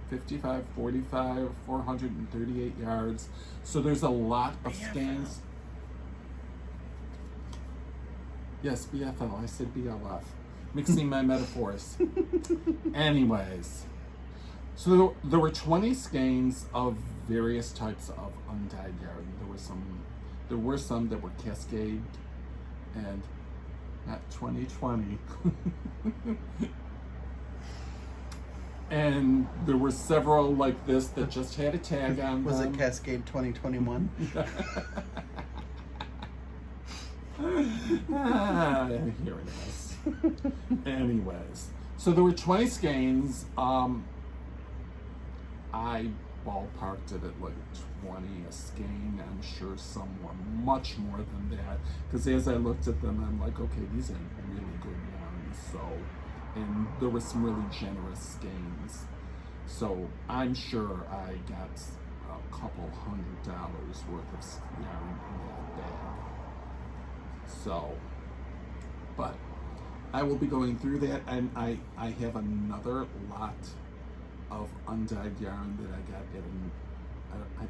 55, 45, 438 yards. So there's a lot of skeins. Yes, BFL, I said BLF. Mixing my metaphors. Anyways, So there were 20 skeins of various types of undyed yarn. There were some that were cascade and not 2020. And there were several like this that just had a tag on Was them. it Cascade 2021? Here it is. Anyways, so there were 20 skeins. I ballparked it at like 20 a skein. I'm sure some were much more than that. Because as I looked at them, I'm like, okay, these are really good yarns. So, and there were some really generous skeins. So I'm sure I got a couple $100 worth of yarn in that bag. So, but I will be going through that, and I have another lot of undyed yarn that I got at I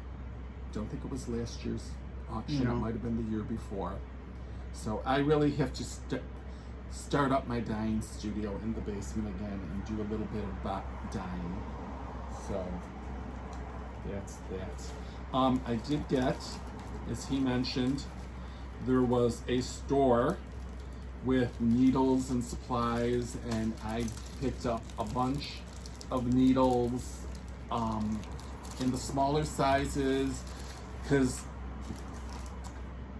don't think it was last year's auction. No. It might have been the year before. So I really have to start up my dyeing studio in the basement again and do a little bit of dyeing. So that's that. I did get, as he mentioned, there was a store with needles and supplies, and I picked up a bunch of needles in the smaller sizes, because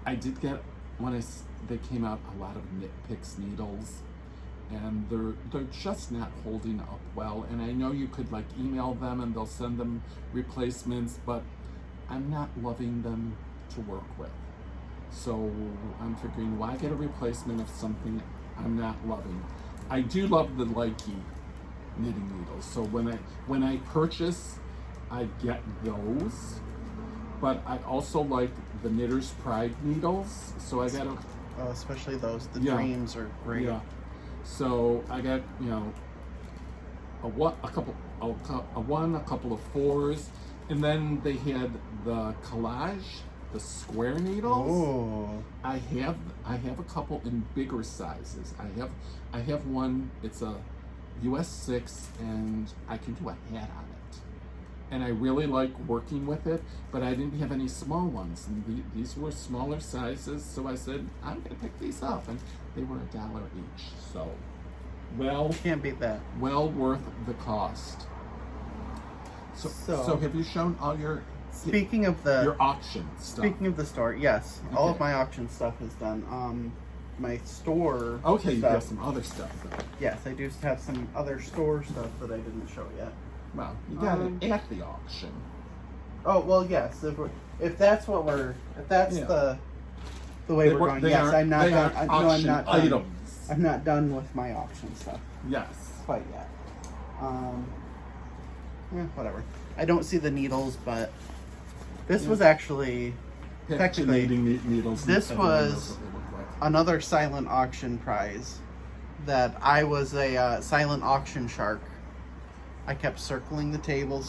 I did get, when they came out, a lot of Knit Picks needles, and they're just not holding up well. And I know you could like email them and they'll send them replacements, but I'm not loving them to work with. So I'm figuring, why get a replacement of something I'm not loving? I do love the Likey knitting needles. So when I purchase, I get those. But I also like the Knitter's Pride needles. So I got especially those. The Yeah. Dreams are great. Yeah. So I got, you know, a couple of fours, and then they had the Kollage, the square needles. Oh. I have a couple in bigger sizes. I have one. It's a US 6, and I can do a hat on it. And I really like working with it, but I didn't have any small ones, and these were smaller sizes. So I said, I'm gonna pick these up, and they were $1 each. So, well, Can't beat that. well worth the cost. So have you shown all your Speaking of the your auction stuff? Speaking of the store, yes, all of Okay. my auction stuff is done. My store. Okay, you stuff, have some other stuff though. Yes, I do have some other store stuff that I didn't show yet. Well, you got it at the auction. Oh well, yes. If that's what Yeah. the way we're going. Yes, I'm not done. No, I'm auction not done. items. I'm not done with my auction stuff Yes. quite yet. Whatever. I don't see the needles, but this was actually technically Pacinating needles. this everyone knows was what they look like. another silent auction prize that I was a silent auction shark. I kept circling the table,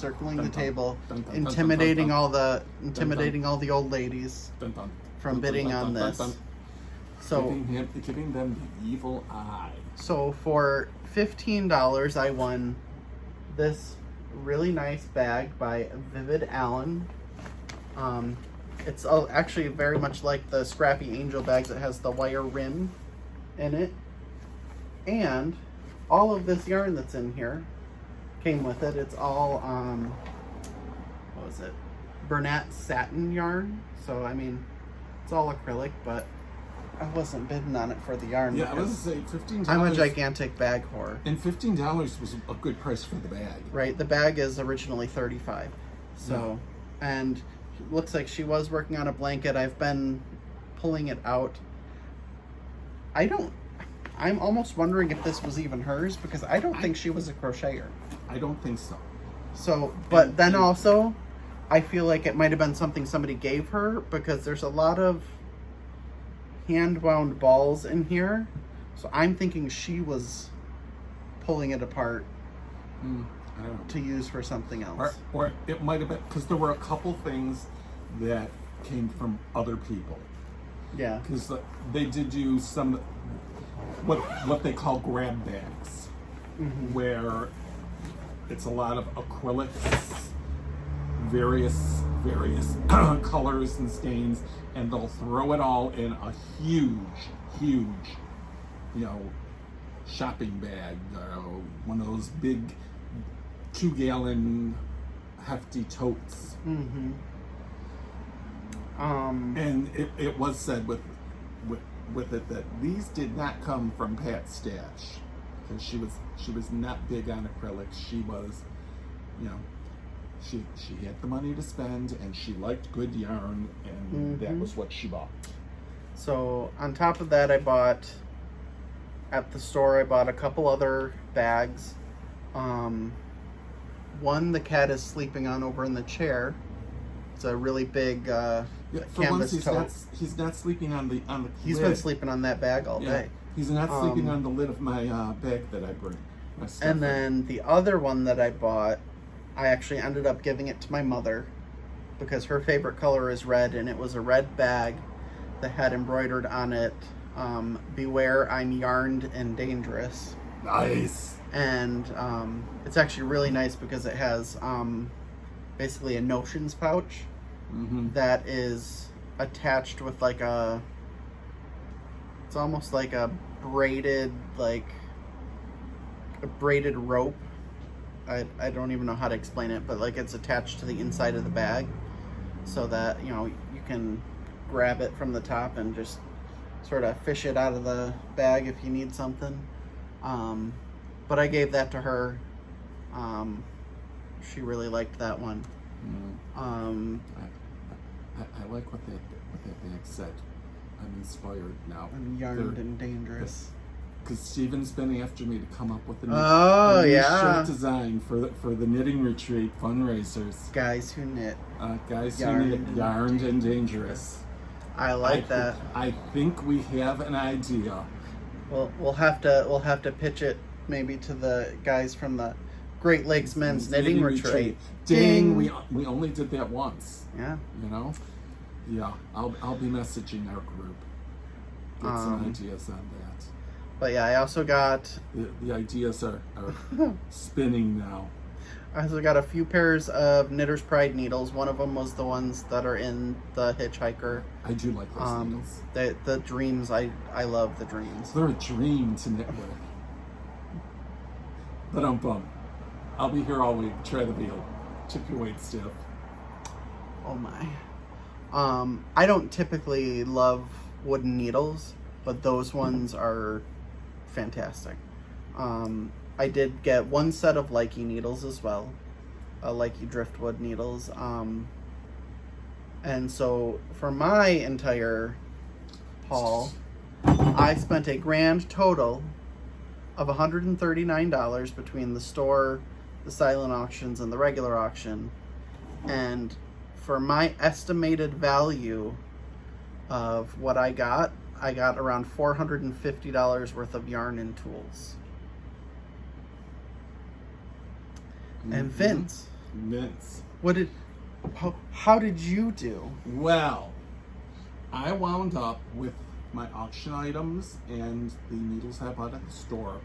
intimidating all the old ladies Dun, dun. from Dun, bidding dun, on dun, this. dun, dun. So Giving them the evil eye. So for $15, I won this really nice bag by Vivid Allen. It's actually very much like the Scrappy Angel bags. It has the wire rim in it. And all of this yarn that's in here came with it. It's all, what was it? Bernat satin yarn. So, I mean, it's all acrylic, but I wasn't bidding on it for the yarn. Yeah, I was because gonna say $15. I'm a gigantic bag whore. And $15 was a good price for the bag. Right, the bag is originally $35. So, and it looks like she was working on a blanket. I've been pulling it out. I'm almost wondering if this was even hers, because I don't think she was a crocheter. I don't think so. So, but then also, I feel like it might have been something somebody gave her, because there's a lot of hand-wound balls in here. So I'm thinking she was pulling it apart I don't know. to use for something else. Or it might have been, because there were a couple things that came from other people. Yeah. Because they did do some, what they call grab bags, Mm-hmm. where it's a lot of acrylics, various colors and stains, and they'll throw it all in a huge, shopping bag, one of those big 2-gallon hefty totes. Mm-hmm. And it was said with it that these did not come from Pat's stash, because she was not big on acrylics. She was, she had the money to spend, and she liked good yarn, and that was what she bought. So on top of that, I bought at the store. I bought a couple other bags. One the cat is sleeping on over in the chair. It's a really big canvas tote. He's not sleeping on the He's lid. been sleeping on that bag all day. He's not sleeping on the lid of my bag that I bring. And then the other one that I bought, I actually ended up giving it to my mother because her favorite color is red, and it was a red bag that had embroidered on it, "Beware, I'm yarned and dangerous." Nice. And it's actually really nice because it has basically a notions pouch that is attached with like it's almost like a braided rope. I don't even know how to explain it, but like it's attached to the inside of the bag so that you can grab it from the top and just sort of fish it out of the bag if you need something. But I gave that to her. She really liked that one. I like what that bag said. I'm inspired now. I'm yarned and dangerous. Because Steven's been after me to come up with a new, shirt design for the knitting retreat fundraisers. Guys who knit. Guys who knit, yarned and dangerous. I like that. I think we have an idea. Well, we'll have to pitch it maybe to the guys from the Great Lakes Men's Knitting Retreat. Ding! We only did that once. Yeah. Yeah. I'll be messaging our group. Get some ideas on that. But yeah, I also got the ideas are spinning now. I also got a few pairs of Knitter's Pride needles. One of them was the ones that are in the Hitchhiker. I do like those needles. The Dreams, I love the Dreams. They're a dream to knit with. But I'll be here all week. Try the veal. Chip your weight stiff. Oh my. I don't typically love wooden needles, but those ones are fantastic. I did get one set of Likey needles as well, Likey driftwood needles. And so for my entire haul, I spent a grand total of $139 between the store, the silent auctions, and the regular auction. And for my estimated value of what I got around $450 worth of yarn and tools. And Vince, how did you do? Well, I wound up with my auction items and the needles I bought at the store.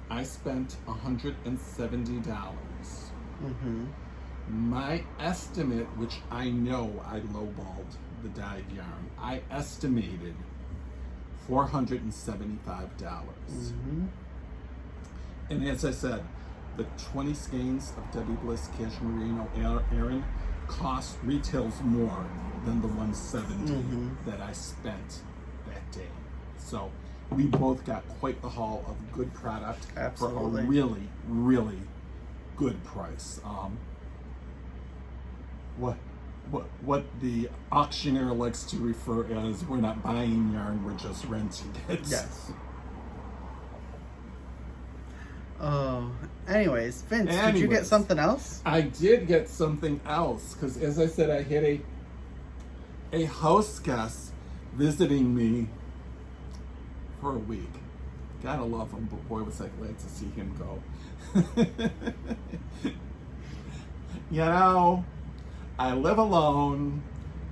I spent $170. My estimate, which I know I lowballed the dyed yarn, I estimated $475. And as I said, the 20 skeins of Debbie Bliss Cashmere Merino Aran retails more than the 170 that I spent that day. So we both got quite the haul of good product for a really, really good price. What the auctioneer likes to refer as, we're not buying yarn, we're just renting it. Yes. Oh, anyways, Vince, did you get something else? I did get something else, because as I said, I had a house guest visiting me for a week. Gotta love him, but boy was I glad to see him go. I live alone,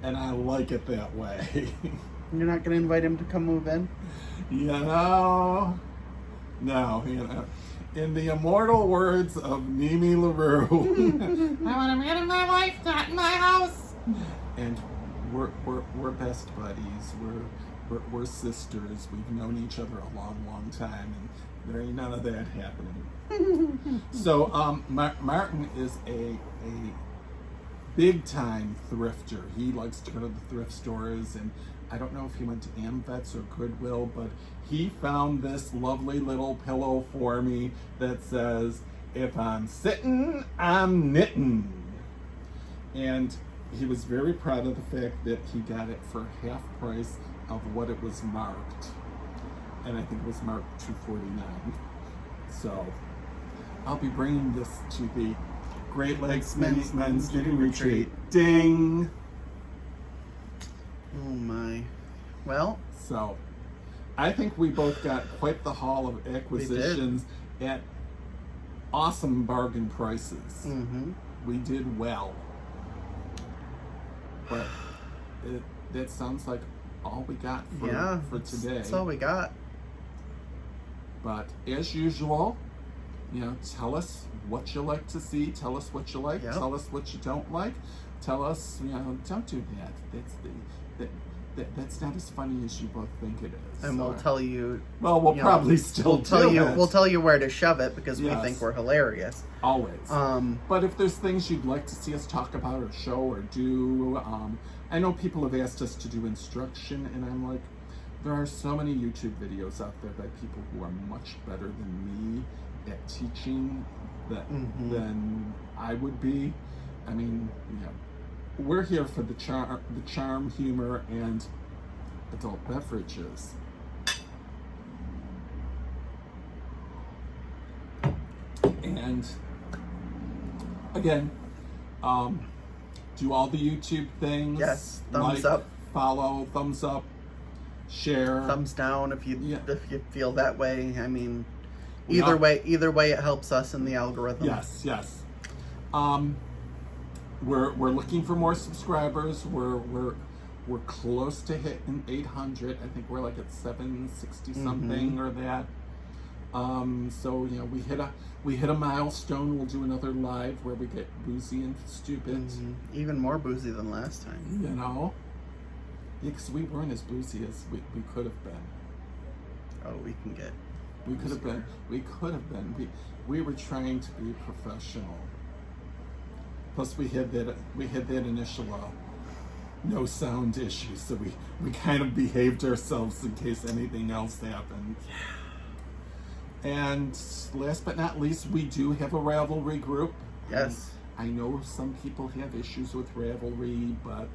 and I like it that way. You're not going to invite him to come move in? No, you know, in the immortal words of Mimi LaRue, I want a man in my life, not in my house. And we're best buddies. We're sisters. We've known each other a long time, and there ain't none of that happening. So Martin is a big time thrifter. He likes to go to the thrift stores, and I don't know if he went to Amvets or Goodwill, but he found this lovely little pillow for me that says, "If I'm sitting, I'm knitting." And he was very proud of the fact that he got it for half price of what it was marked. And I think it was marked $249. So I'll be bringing this to the Great Lakes Men's Knitting Retreat. Ding! Oh my. Well. So I think we both got quite the haul of acquisitions at awesome bargain prices. Mm-hmm. We did well. But that sounds like all we got for today. That's all we got. But as usual, you know, tell us what you like to see. Tell us what you like. Yep. Tell us what you don't like. Tell us, you know, don't do that. That's not as funny as you both think it is. And we'll tell you. Well, we'll probably still tell do you. it. We'll tell you where to shove it because we Yes. think we're hilarious. Always. But if there's things you'd like to see us talk about or show or do, I know people have asked us to do instruction, and I'm like, there are so many YouTube videos out there by people who are much better than me at teaching than I would be. I mean, you know, we're here for the charm, humor, and adult beverages. And again, do all the YouTube things. Yes, thumbs like, up, follow, thumbs up, share, thumbs down if you feel that way. I mean, We either are- way it helps us in the algorithm. Yes. We're looking for more subscribers. We're close to hitting 800. I think we're like at 760 something or that. So you know, we hit a milestone. We'll do another live where we get boozy and stupid. Even more boozy than last time. You know, yeah, because we weren't as boozy as we could have been. Oh, we can get. We could have been. We could have been. We were trying to be professional. Plus, we had that initial no sound issue, so we kind of behaved ourselves in case anything else happened. And last but not least, we do have a Ravelry group. Yes. I know some people have issues with Ravelry, but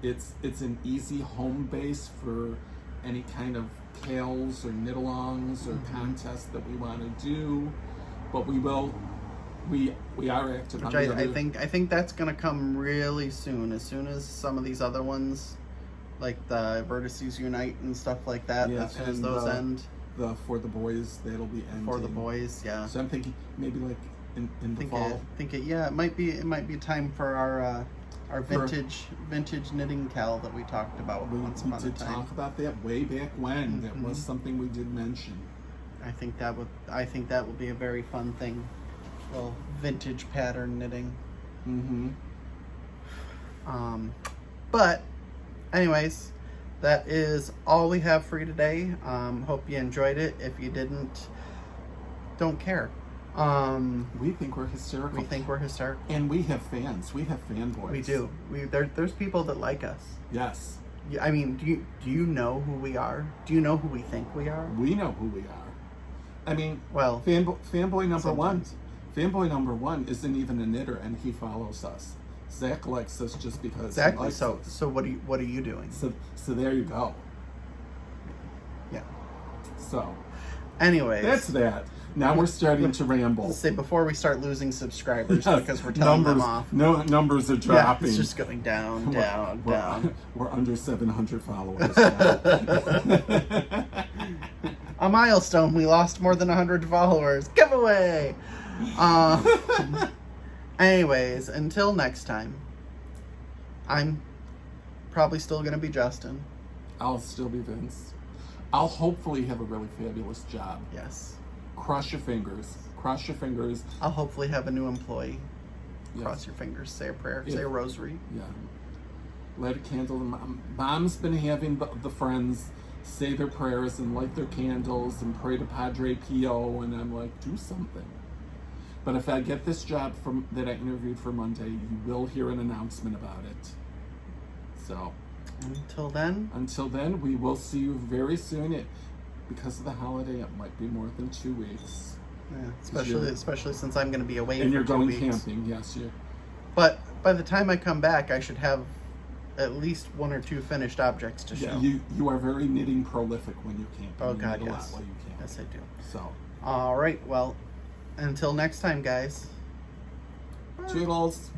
it's an easy home base for any kind of tales or knit-alongs or contests that we want to do. But we are active. Which I think that's gonna come really soon. As soon as some of these other ones, like the Vertices Unite and stuff like that, as soon as those end. For the boys, that'll be ending. For the boys, yeah. So I'm thinking maybe like in the fall. It might be time for our vintage knitting cal that we talked about once upon a time. We did talk about that way back when. That was something we did mention. I think that will be a very fun thing. Well, vintage pattern knitting. But anyways, that is all we have for you today. Hope you enjoyed it. If you didn't, don't care. We think we're hysterical. And we have fans. We have fanboys. We do. There's people that like us. Yes. I mean, do you know who we are? Do you know who we think we are? We know who we are. I mean, well, fanboy number sometimes. one. Fanboy number one isn't even a knitter, and he follows us. Zach likes us just because exactly. He likes us. So what are you doing? So there you go. Yeah. So. Anyways, that's that. Now we're starting to ramble. Let's say before we start losing subscribers because we're telling them off. No, numbers are dropping. It's just going down, down. We're under 700 followers now. A milestone. We lost more than 100 followers. Giveaway. Anyways, until next time, I'm probably still going to be Justin. I'll still be Vince. I'll hopefully have a really fabulous job. Yes. cross your fingers. Cross your fingers. I'll hopefully have a new employee. Yes. Cross your fingers. Say a prayer. Yeah. Say a rosary. Yeah. Light a candle. Mom's been having the friends say their prayers and light their candles and pray to Padre Pio, and I'm like, do something. But if I get this job that I interviewed for Monday, you will hear an announcement about it. So until then, we will see you very soon. Because of the holiday, it might be more than 2 weeks. Yeah, especially since I'm going to be away and for you're 2 going weeks. camping. Yes, you. But by the time I come back, I should have at least 1 or 2 finished objects to show. You are very knitting prolific when you camp. Oh you God, knit a yes. lot while you camp. Yes, I do. So. All right. Well, until next time, guys. Toodles.